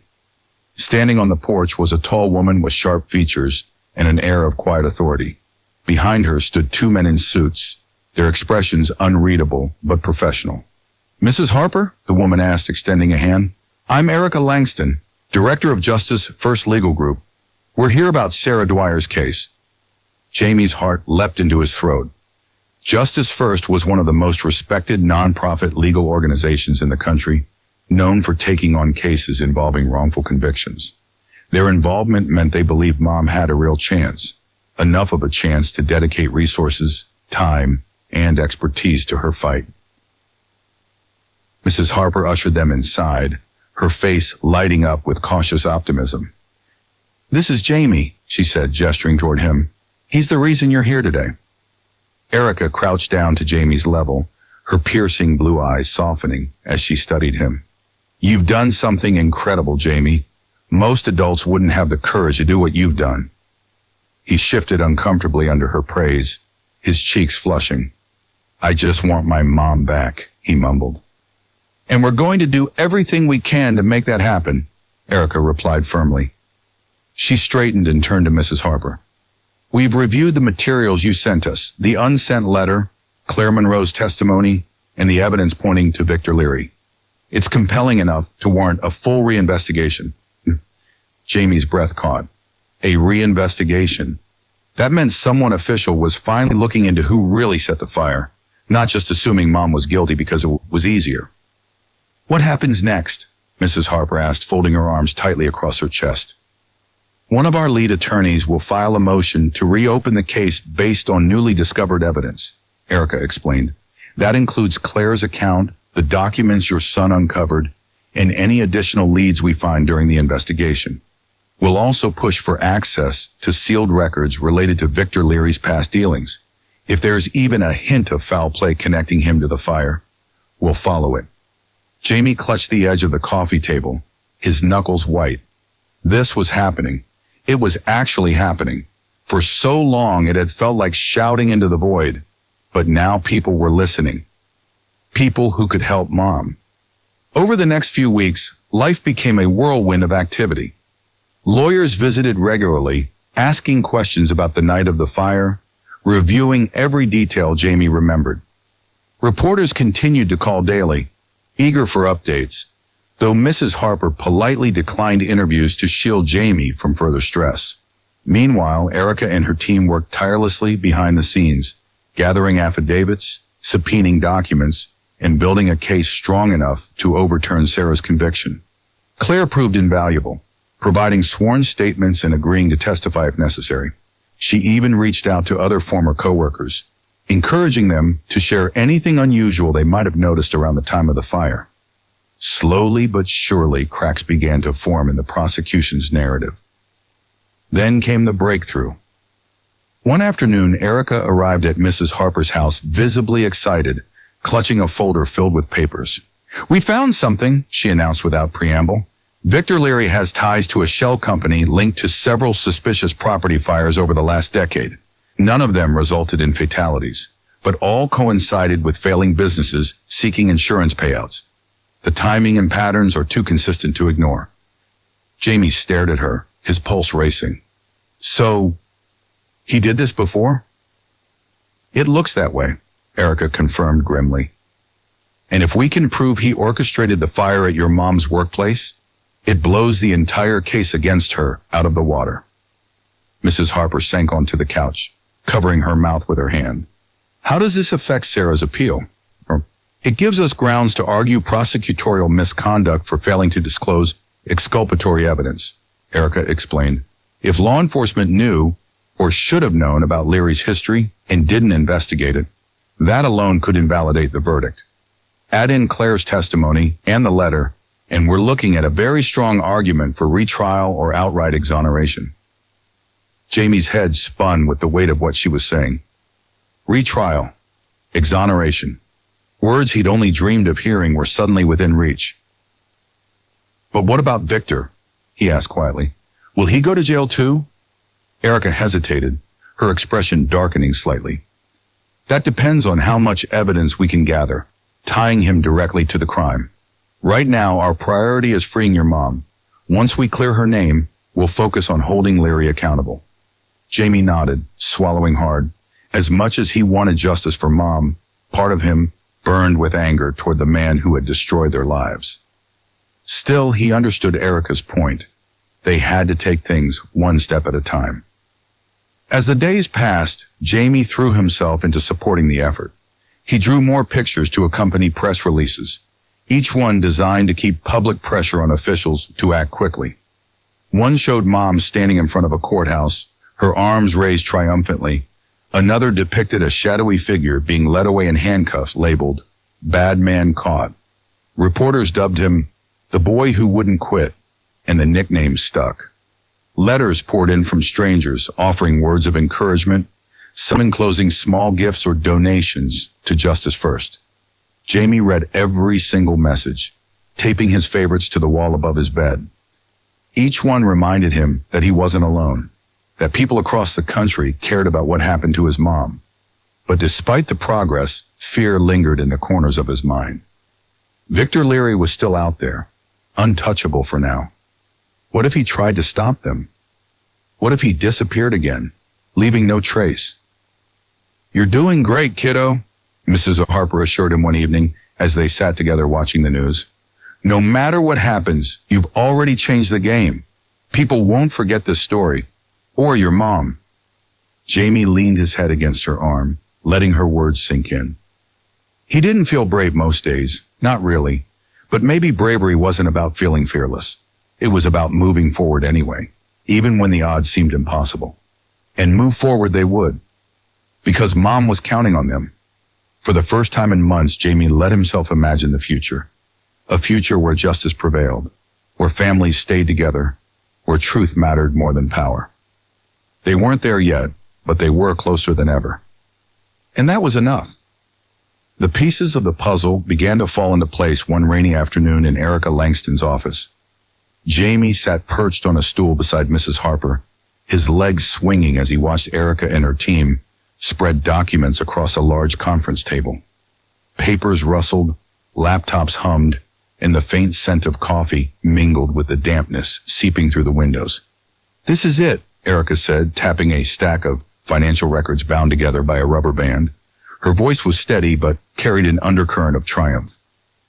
Standing on the porch was a tall woman with sharp features and an air of quiet authority. Behind her stood two men in suits, their expressions unreadable but professional. "Mrs. Harper?" the woman asked, extending a hand. "I'm Erica Langston, Director of Justice, First Legal Group. We're here about Sarah Dwyer's case." Jamie's heart leapt into his throat. Justice First was one of the most respected nonprofit legal organizations in the country, known for taking on cases involving wrongful convictions. Their involvement meant they believed Mom had a real chance, enough of a chance to dedicate resources, time, and expertise to her fight. Mrs. Harper ushered them inside, her face lighting up with cautious optimism. "This is Jamie," she said, gesturing toward him. "He's the reason you're here today." Erica crouched down to Jamie's level, her piercing blue eyes softening as she studied him. "You've done something incredible, Jamie. Most adults wouldn't have the courage to do what you've done." He shifted uncomfortably under her praise, his cheeks flushing. "I just want my mom back," he mumbled. "And we're going to do everything we can to make that happen," Erica replied firmly. She straightened and turned to Mrs. Harper. "We've reviewed the materials you sent us, the unsent letter, Claire Monroe's testimony, and the evidence pointing to Victor Leary. It's compelling enough to warrant a full reinvestigation." Jamie's breath caught. A reinvestigation. That meant someone official was finally looking into who really set the fire, not just assuming Mom was guilty because it was easier. "What happens next?" Mrs. Harper asked, folding her arms tightly across her chest. "One of our lead attorneys will file a motion to reopen the case based on newly discovered evidence," Erica explained. "That includes Claire's account, the documents your son uncovered, and any additional leads we find during the investigation. We'll also push for access to sealed records related to Victor Leary's past dealings. If there's even a hint of foul play connecting him to the fire, we'll follow it." Jamie clutched the edge of the coffee table, his knuckles white. This was happening. It was actually happening. For so long it had felt like shouting into the void, but now people were listening. People who could help Mom. Over the next few weeks, life became a whirlwind of activity. Lawyers visited regularly, asking questions about the night of the fire, reviewing every detail Jamie remembered. Reporters continued to call daily, eager for updates, though Mrs. Harper politely declined interviews to shield Jamie from further stress. Meanwhile, Erica and her team worked tirelessly behind the scenes, gathering affidavits, subpoenaing documents, and building a case strong enough to overturn Sarah's conviction. Claire proved invaluable, providing sworn statements and agreeing to testify if necessary. She even reached out to other former coworkers, encouraging them to share anything unusual they might have noticed around the time of the fire. Slowly but surely, cracks began to form in the prosecution's narrative. Then came the breakthrough. One afternoon, Erica arrived at Mrs. Harper's house visibly excited, clutching a folder filled with papers. "We found something," she announced without preamble. "Victor Leary has ties to a shell company linked to several suspicious property fires over the last decade. None of them resulted in fatalities, but all coincided with failing businesses seeking insurance payouts. The timing and patterns are too consistent to ignore." Jamie stared at her, his pulse racing. "So, he did this before?" "It looks that way," Erica confirmed grimly. "And if we can prove he orchestrated the fire at your mom's workplace, it blows the entire case against her out of the water." Mrs. Harper sank onto the couch, covering her mouth with her hand. "How does this affect Sarah's appeal?" "It gives us grounds to argue prosecutorial misconduct for failing to disclose exculpatory evidence," Erica explained. "If law enforcement knew or should have known about Leary's history and didn't investigate it, that alone could invalidate the verdict. Add in Claire's testimony and the letter, and we're looking at a very strong argument for retrial or outright exoneration." Jamie's head spun with the weight of what she was saying. Retrial, exoneration. Words he'd only dreamed of hearing were suddenly within reach. "But what about Victor?" he asked quietly. "Will he go to jail too?" Erica hesitated, her expression darkening slightly. "That depends on how much evidence we can gather, tying him directly to the crime. Right now, our priority is freeing your mom. Once we clear her name, we'll focus on holding Leary accountable." Jamie nodded, swallowing hard. As much as he wanted justice for Mom, part of him burned with anger toward the man who had destroyed their lives. Still, he understood Erica's point. They had to take things one step at a time. As the days passed, Jamie threw himself into supporting the effort. He drew more pictures to accompany press releases, each one designed to keep public pressure on officials to act quickly. One showed Mom standing in front of a courthouse, her arms raised triumphantly. Another depicted a shadowy figure being led away in handcuffs labeled, "Bad Man Caught." Reporters dubbed him the boy who wouldn't quit, and the nickname stuck. Letters poured in from strangers offering words of encouragement, some enclosing small gifts or donations to Justice First. Jamie read every single message, taping his favorites to the wall above his bed. Each one reminded him that he wasn't alone, that people across the country cared about what happened to his mom. But despite the progress, fear lingered in the corners of his mind. Victor Leary was still out there, untouchable for now. What if he tried to stop them? What if he disappeared again, leaving no trace? "You're doing great, kiddo," Mrs. Harper assured him one evening as they sat together watching the news. "No matter what happens, you've already changed the game. People won't forget this story. Or your mom." Jamie leaned his head against her arm, letting her words sink in. He didn't feel brave most days, not really, but maybe bravery wasn't about feeling fearless. It was about moving forward anyway, even when the odds seemed impossible. And move forward they would, because Mom was counting on them. For the first time in months, Jamie let himself imagine the future. A future where justice prevailed, where families stayed together, where truth mattered more than power. They weren't there yet, but they were closer than ever. And that was enough. The pieces of the puzzle began to fall into place one rainy afternoon in Erica Langston's office. Jamie sat perched on a stool beside Mrs. Harper, his legs swinging as he watched Erica and her team spread documents across a large conference table. Papers rustled, laptops hummed, and the faint scent of coffee mingled with the dampness seeping through the windows. "This is it," Erica said, tapping a stack of financial records bound together by a rubber band. Her voice was steady but carried an undercurrent of triumph.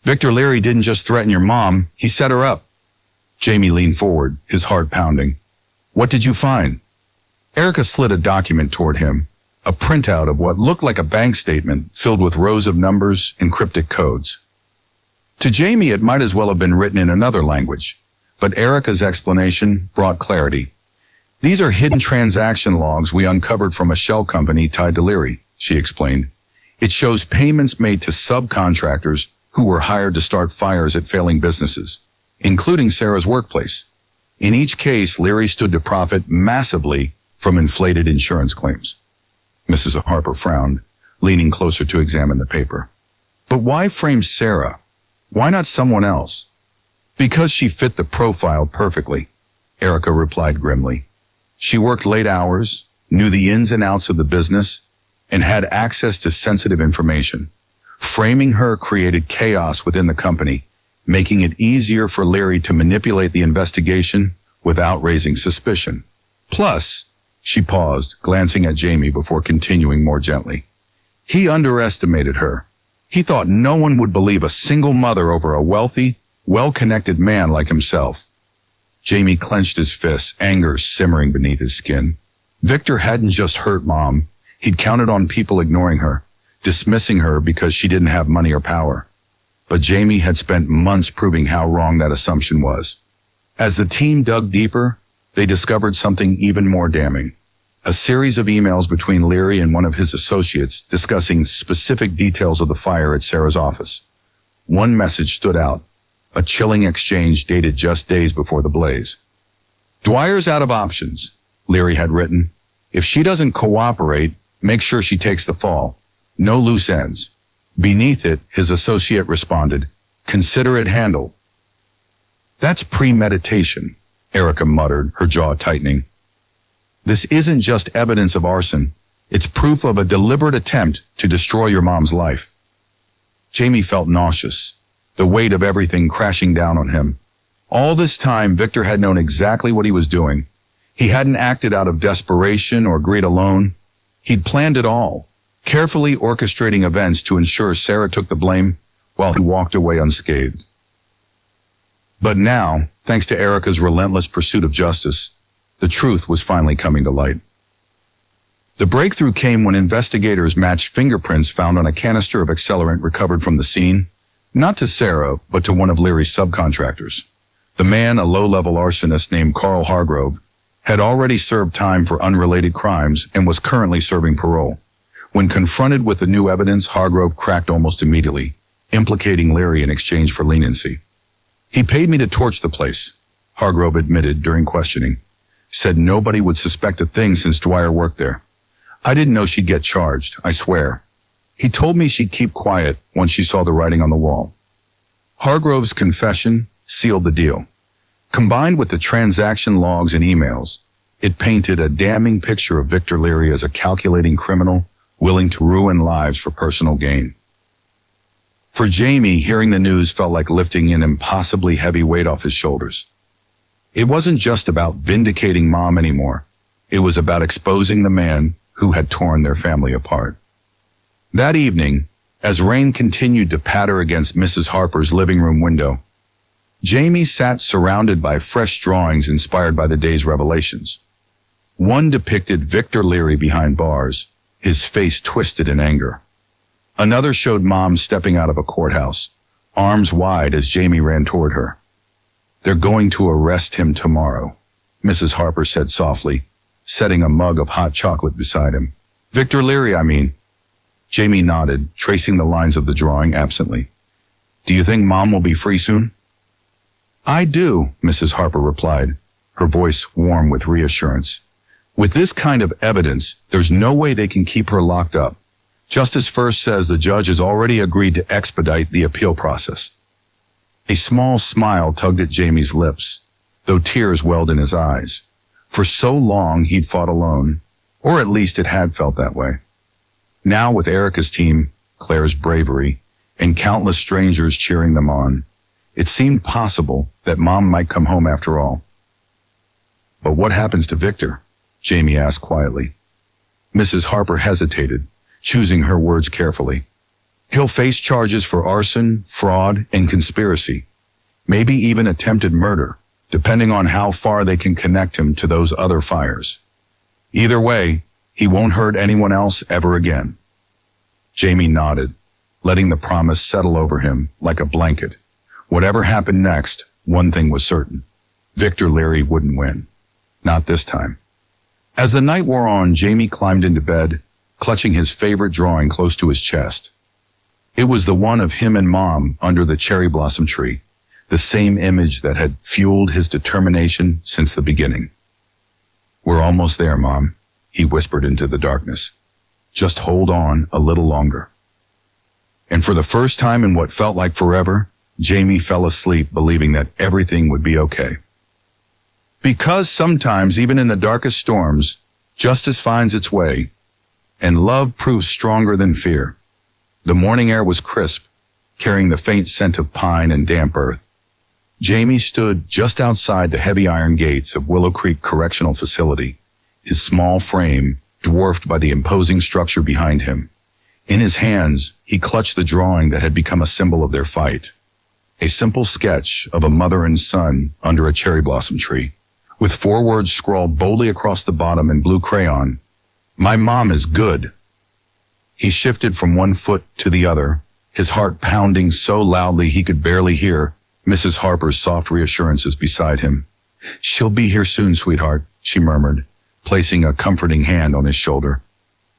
"Victor Leary didn't just threaten your mom, he set her up." Jamie leaned forward, his heart pounding. "What did you find?" Erica slid a document toward him, a printout of what looked like a bank statement filled with rows of numbers and cryptic codes. To Jamie, it might as well have been written in another language, but Erica's explanation brought clarity. "These are hidden transaction logs we uncovered from a shell company tied to Leary. she explained. It shows payments made to subcontractors who were hired to start fires at failing businesses, including Sarah's workplace. In each case, Leary stood to profit massively from inflated insurance claims. Mrs. Harper frowned, leaning closer to examine the paper. But why frame Sarah? Why not someone else? Because she fit the profile perfectly, Erica replied grimly. She worked late hours, knew the ins and outs of the business, and had access to sensitive information. Framing her created chaos within the company, making it easier for Leary to manipulate the investigation without raising suspicion. Plus, she paused, glancing at Jamie before continuing more gently. He underestimated her. He thought no one would believe a single mother over a wealthy, well-connected man like himself. Jamie clenched his fists, anger simmering beneath his skin. Victor hadn't just hurt Mom. He'd counted on people ignoring her, dismissing her because she didn't have money or power. But Jamie had spent months proving how wrong that assumption was. As the team dug deeper, they discovered something even more damning. A series of emails between Leary and one of his associates discussing specific details of the fire at Sarah's office. One message stood out, a chilling exchange dated just days before the blaze. "Dwyer's out of options," Leary had written. "If she doesn't cooperate, make sure she takes the fall. No loose ends." Beneath it, his associate responded, "Consider it handled." "That's premeditation," Erica muttered, her jaw tightening. "This isn't just evidence of arson. It's proof of a deliberate attempt to destroy your mom's life." Jamie felt nauseous, the weight of everything crashing down on him. All this time, Victor had known exactly what he was doing. He hadn't acted out of desperation or greed alone. He'd planned it all, carefully orchestrating events to ensure Sarah took the blame while he walked away unscathed. But now, thanks to Erica's relentless pursuit of justice, the truth was finally coming to light. The breakthrough came when investigators matched fingerprints found on a canister of accelerant recovered from the scene, not to Sarah, but to one of Leary's subcontractors. The man, a low-level arsonist named Carl Hargrove, had already served time for unrelated crimes and was currently serving parole. When confronted with the new evidence, Hargrove cracked almost immediately, implicating Leary in exchange for leniency. "He paid me to torch the place," Hargrove admitted during questioning. "Said nobody would suspect a thing since Dwyer worked there. I didn't know she'd get charged, I swear. He told me she'd keep quiet once she saw the writing on the wall." Hargrove's confession sealed the deal. Combined with the transaction logs and emails, it painted a damning picture of Victor Leary as a calculating criminal willing to ruin lives for personal gain. For Jamie, hearing the news felt like lifting an impossibly heavy weight off his shoulders. It wasn't just about vindicating Mom anymore. It was about exposing the man who had torn their family apart. That evening, as rain continued to patter against Mrs. Harper's living room window, Jamie sat surrounded by fresh drawings inspired by the day's revelations. One depicted Victor Leary behind bars, his face twisted in anger. Another showed Mom stepping out of a courthouse, arms wide as Jamie ran toward her. "They're going to arrest him tomorrow," Mrs. Harper said softly, setting a mug of hot chocolate beside him. "Victor Leary, I mean." Jamie nodded, tracing the lines of the drawing absently. "Do you think Mom will be free soon?" "I do," Mrs. Harper replied, her voice warm with reassurance. "With this kind of evidence, there's no way they can keep her locked up. Justice First says the judge has already agreed to expedite the appeal process." A small smile tugged at Jamie's lips, though tears welled in his eyes. For so long, he'd fought alone, or at least it had felt that way. Now, with Erica's team, Claire's bravery, and countless strangers cheering them on, it seemed possible that Mom might come home after all. "But what happens to Victor?" Jamie asked quietly. Mrs. Harper hesitated, choosing her words carefully. "He'll face charges for arson, fraud, and conspiracy, maybe even attempted murder, depending on how far they can connect him to those other fires. Either way, he won't hurt anyone else ever again." Jamie nodded, letting the promise settle over him like a blanket. Whatever happened next, one thing was certain. Victor Leary wouldn't win. Not this time. As the night wore on, Jamie climbed into bed, clutching his favorite drawing close to his chest. It was the one of him and Mom under the cherry blossom tree, the same image that had fueled his determination since the beginning. "We're almost there, Mom," he whispered into the darkness. "Just hold on a little longer." And for the first time in what felt like forever, Jamie fell asleep believing that everything would be okay. Because sometimes, even in the darkest storms, justice finds its way, and love proves stronger than fear. The morning air was crisp, carrying the faint scent of pine and damp earth. Jamie stood just outside the heavy iron gates of Willow Creek Correctional Facility, his small frame dwarfed by the imposing structure behind him. In his hands, he clutched the drawing that had become a symbol of their fight. A simple sketch of a mother and son under a cherry blossom tree, with 4 words scrawled boldly across the bottom in blue crayon. "My mom is good." He shifted from one foot to the other, his heart pounding so loudly he could barely hear Mrs. Harper's soft reassurances beside him. "She'll be here soon, sweetheart," she murmured, placing a comforting hand on his shoulder.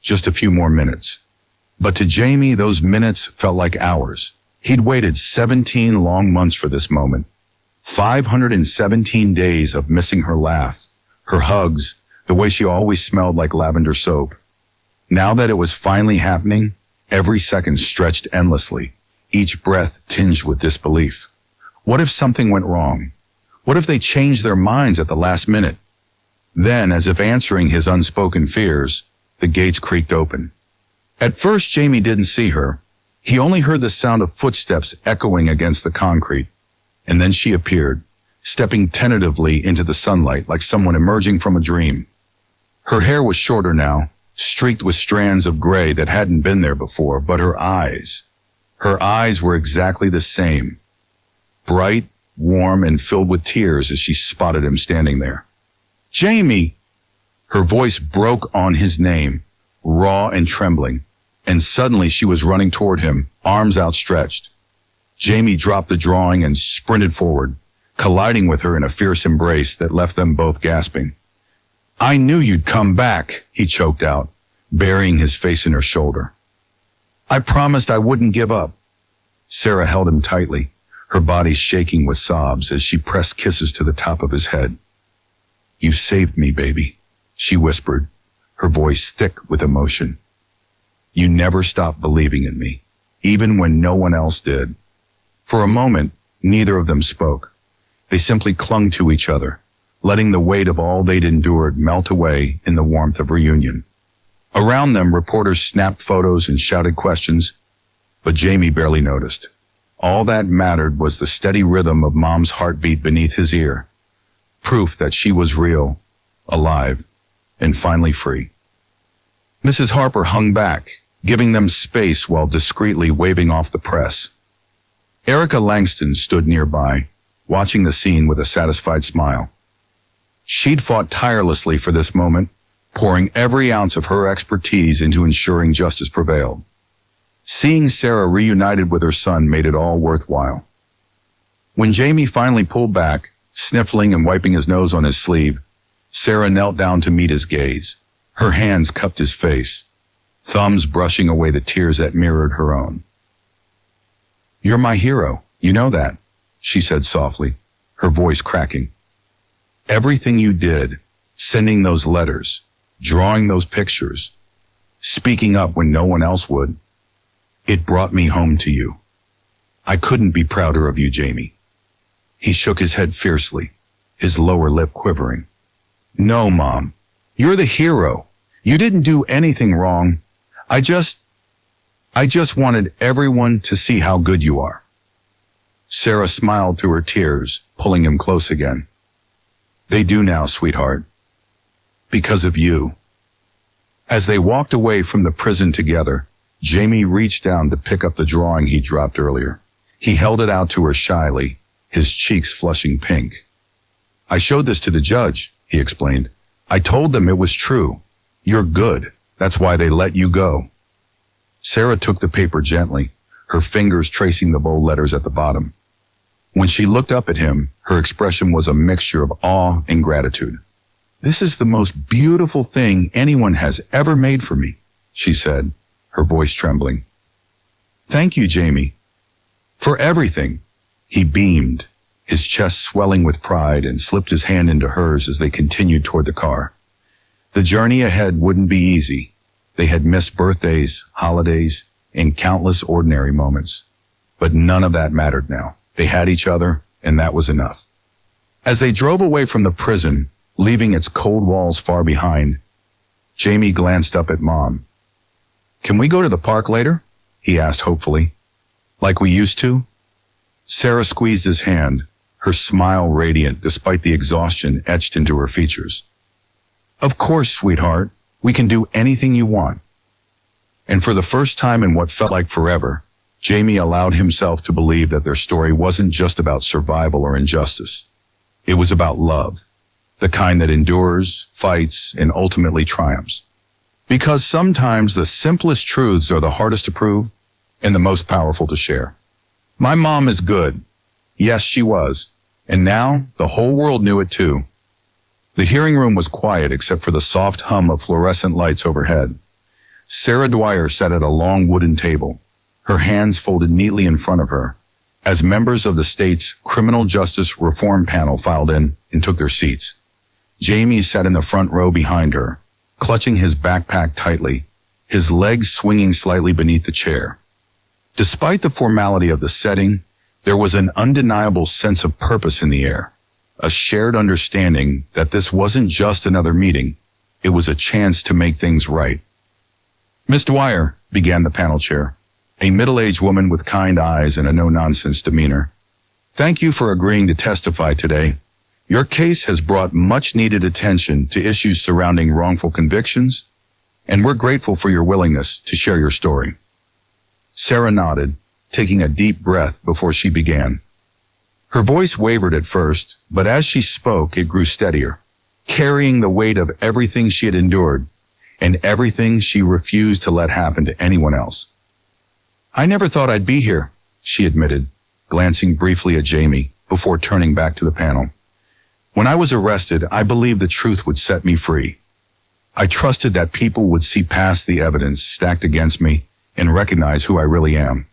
Just a few more minutes. But to Jamie, those minutes felt like hours. He'd waited 17 long months for this moment. 517 days of missing her laugh, her hugs, the way she always smelled like lavender soap. Now that it was finally happening, every second stretched endlessly, each breath tinged with disbelief. What if something went wrong? What if they changed their minds at the last minute? Then, as if answering his unspoken fears, the gates creaked open. At first, Jamie didn't see her. He only heard the sound of footsteps echoing against the concrete. And then she appeared, stepping tentatively into the sunlight like someone emerging from a dream. Her hair was shorter now, streaked with strands of gray that hadn't been there before, but her eyes were exactly the same. Bright, warm, and filled with tears as she spotted him standing there. "Jamie!" Her voice broke on his name, raw and trembling, and suddenly she was running toward him, arms outstretched. Jamie dropped the drawing and sprinted forward, colliding with her in a fierce embrace that left them both gasping. "I knew you'd come back," he choked out, burying his face in her shoulder. "I promised I wouldn't give up." Sarah held him tightly, her body shaking with sobs as she pressed kisses to the top of his head. "You saved me, baby," she whispered, her voice thick with emotion. "You never stopped believing in me, even when no one else did." For a moment, neither of them spoke. They simply clung to each other, letting the weight of all they'd endured melt away in the warmth of reunion. Around them, reporters snapped photos and shouted questions, but Jamie barely noticed. All that mattered was the steady rhythm of Mom's heartbeat beneath his ear, proof that she was real, alive, and finally free. Mrs. Harper hung back, giving them space while discreetly waving off the press. Erica Langston stood nearby, watching the scene with a satisfied smile. She'd fought tirelessly for this moment, pouring every ounce of her expertise into ensuring justice prevailed. Seeing Sarah reunited with her son made it all worthwhile. When Jamie finally pulled back, sniffling and wiping his nose on his sleeve, Sarah knelt down to meet his gaze. Her hands cupped his face, thumbs brushing away the tears that mirrored her own. "You're my hero, you know that," she said softly, her voice cracking. "Everything you did, sending those letters, drawing those pictures, speaking up when no one else would, it brought me home to you. I couldn't be prouder of you, Jamie." He shook his head fiercely, his lower lip quivering. "No, Mom, you're the hero. You didn't do anything wrong. I just wanted everyone to see how good you are." Sarah smiled through her tears, pulling him close again. "They do now, sweetheart. Because of you." As they walked away from the prison together, Jamie reached down to pick up the drawing he dropped earlier. He held it out to her shyly, his cheeks flushing pink. "I showed this to the judge," he explained. "I told them it was true. You're good. That's why they let you go." Sarah took the paper gently, her fingers tracing the bold letters at the bottom. When she looked up at him, her expression was a mixture of awe and gratitude. "This is the most beautiful thing anyone has ever made for me," she said, her voice trembling. Thank you, Jamie. For everything. He beamed, his chest swelling with pride, and slipped his hand into hers as they continued toward the car. The journey ahead wouldn't be easy. They had missed birthdays, holidays, and countless ordinary moments. But none of that mattered now. They had each other, and that was enough. As they drove away from the prison, leaving its cold walls far behind, Jamie glanced up at Mom. Can we go to the park later? He asked hopefully. Like we used to? Sarah squeezed his hand, her smile radiant despite the exhaustion etched into her features. Of course, sweetheart. We can do anything you want. And for the first time in what felt like forever, Jamie allowed himself to believe that their story wasn't just about survival or injustice. It was about love, the kind that endures, fights, and ultimately triumphs. Because sometimes the simplest truths are the hardest to prove and the most powerful to share. My mom is good. Yes, she was. And now the whole world knew it too. The hearing room was quiet except for the soft hum of fluorescent lights overhead. Sarah Dwyer sat at a long wooden table, her hands folded neatly in front of her, as members of the state's Criminal Justice Reform Panel filed in and took their seats. Jamie sat in the front row behind her, clutching his backpack tightly, his legs swinging slightly beneath the chair. Despite the formality of the setting, there was an undeniable sense of purpose in the air, a shared understanding that this wasn't just another meeting, it was a chance to make things right. Miss Dwyer, began the panel chair, a middle-aged woman with kind eyes and a no-nonsense demeanor. Thank you for agreeing to testify today. Your case has brought much-needed attention to issues surrounding wrongful convictions, and we're grateful for your willingness to share your story. Sarah nodded, taking a deep breath before she began. Her voice wavered at first, but as she spoke, it grew steadier, carrying the weight of everything she had endured and everything she refused to let happen to anyone else. I never thought I'd be here, she admitted, glancing briefly at Jamie before turning back to the panel. When I was arrested, I believed the truth would set me free. I trusted that people would see past the evidence stacked against me and recognize who I really am.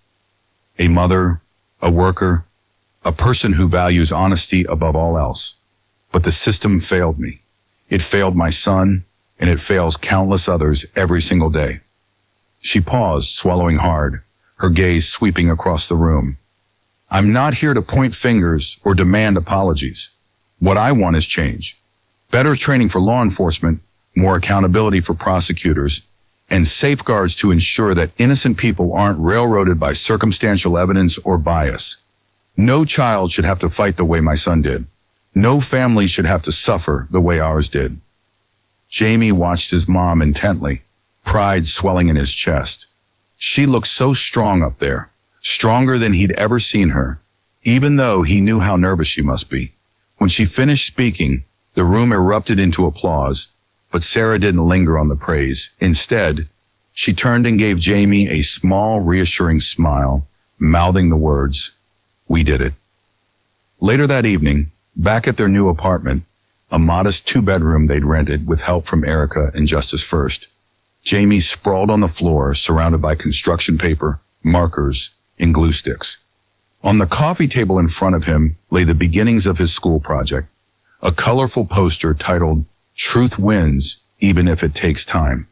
A mother, a worker, a person who values honesty above all else. But the system failed me. It failed my son, and it fails countless others every single day. She paused, swallowing hard, her gaze sweeping across the room. I'm not here to point fingers or demand apologies. What I want is change. Better training for law enforcement, more accountability for prosecutors, and safeguards to ensure that innocent people aren't railroaded by circumstantial evidence or bias. No child should have to fight the way my son did. No family should have to suffer the way ours did. Jamie watched his mom intently, pride swelling in his chest. She looked so strong up there, stronger than he'd ever seen her, even though he knew how nervous she must be. When she finished speaking, the room erupted into applause, but Sarah didn't linger on the praise. Instead, she turned and gave Jamie a small, reassuring smile, mouthing the words, "We did it." Later that evening, back at their new apartment, a modest 2-bedroom they'd rented with help from Erica and Justice First, Jamie sprawled on the floor, surrounded by construction paper, markers, and glue sticks. On the coffee table in front of him lay the beginnings of his school project, a colorful poster titled, "Truth Wins, Even If It Takes Time."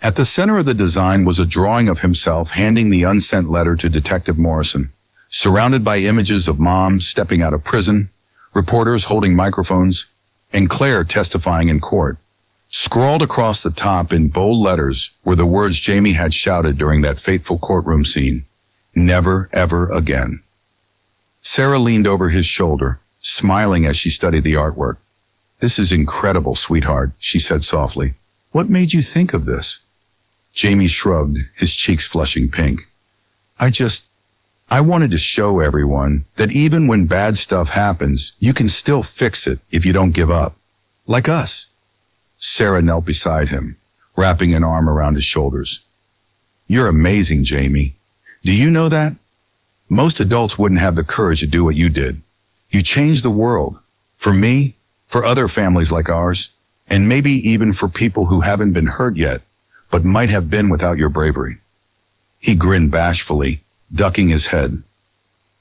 At the center of the design was a drawing of himself handing the unsent letter to Detective Morrison, surrounded by images of Mom stepping out of prison, reporters holding microphones, and Claire testifying in court. Scrawled across the top in bold letters were the words Jamie had shouted during that fateful courtroom scene, "Never, ever again." Sarah leaned over his shoulder, smiling as she studied the artwork. "This is incredible, sweetheart," she said softly. "What made you think of this?" Jamie shrugged, his cheeks flushing pink. I wanted to show everyone that even when bad stuff happens, you can still fix it if you don't give up. Like us." Sarah knelt beside him, wrapping an arm around his shoulders. "You're amazing, Jamie. Do you know that? Most adults wouldn't have the courage to do what you did. You changed the world. For me, for other families like ours, and maybe even for people who haven't been hurt yet, but might have been without your bravery. He grinned bashfully, ducking his head.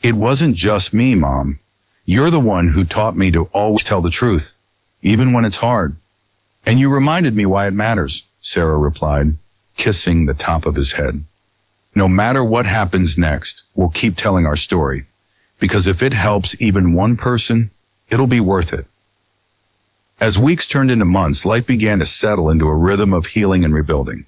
It wasn't just me, Mom. You're the one who taught me to always tell the truth, even when it's hard. And you reminded me why it matters, Sarah replied, kissing the top of his head. No matter what happens next, we'll keep telling our story, because if it helps even one person, it'll be worth it. As weeks turned into months, life began to settle into a rhythm of healing and rebuilding.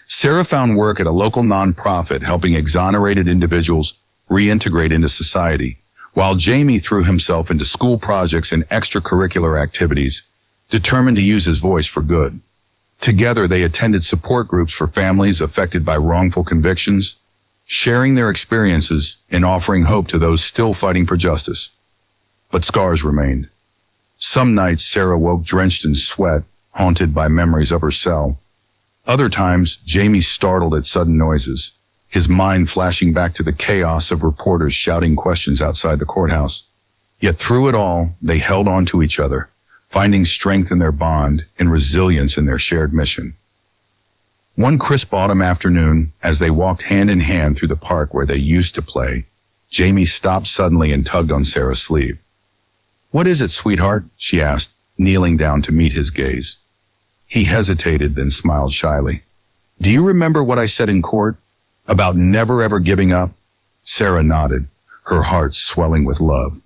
Sarah found work at a local nonprofit helping exonerated individuals reintegrate into society, while Jamie threw himself into school projects and extracurricular activities, determined to use his voice for good. Together, they attended support groups for families affected by wrongful convictions, sharing their experiences and offering hope to those still fighting for justice. But scars remained. Some nights, Sarah woke drenched in sweat, haunted by memories of her cell. Other times, Jamie startled at sudden noises, his mind flashing back to the chaos of reporters shouting questions outside the courthouse. Yet through it all, they held on to each other, finding strength in their bond and resilience in their shared mission. One crisp autumn afternoon, as they walked hand in hand through the park where they used to play, Jamie stopped suddenly and tugged on Sarah's sleeve. "What is it, sweetheart?" she asked, kneeling down to meet his gaze. He hesitated, then smiled shyly. "Do you remember what I said in court? About never ever giving up?" Sarah nodded, her heart swelling with love.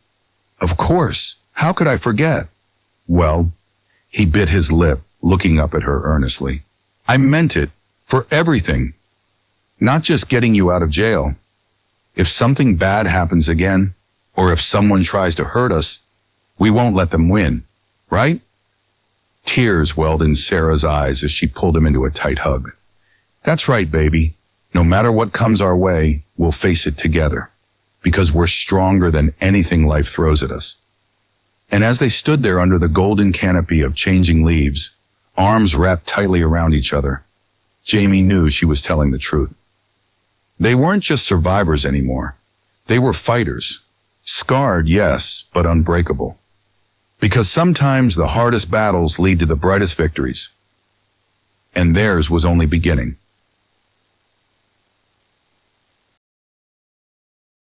"Of course. How could I forget?" "Well," he bit his lip, looking up at her earnestly. "I meant it, for everything. Not just getting you out of jail. If something bad happens again, or if someone tries to hurt us, we won't let them win, right?" Tears welled in Sarah's eyes as she pulled him into a tight hug. "That's right, baby. No matter what comes our way, we'll face it together, because we're stronger than anything life throws at us." And as they stood there under the golden canopy of changing leaves, arms wrapped tightly around each other, Jamie knew she was telling the truth. They weren't just survivors anymore. They were fighters. Scarred, yes, but unbreakable. Because sometimes the hardest battles lead to the brightest victories. And theirs was only beginning.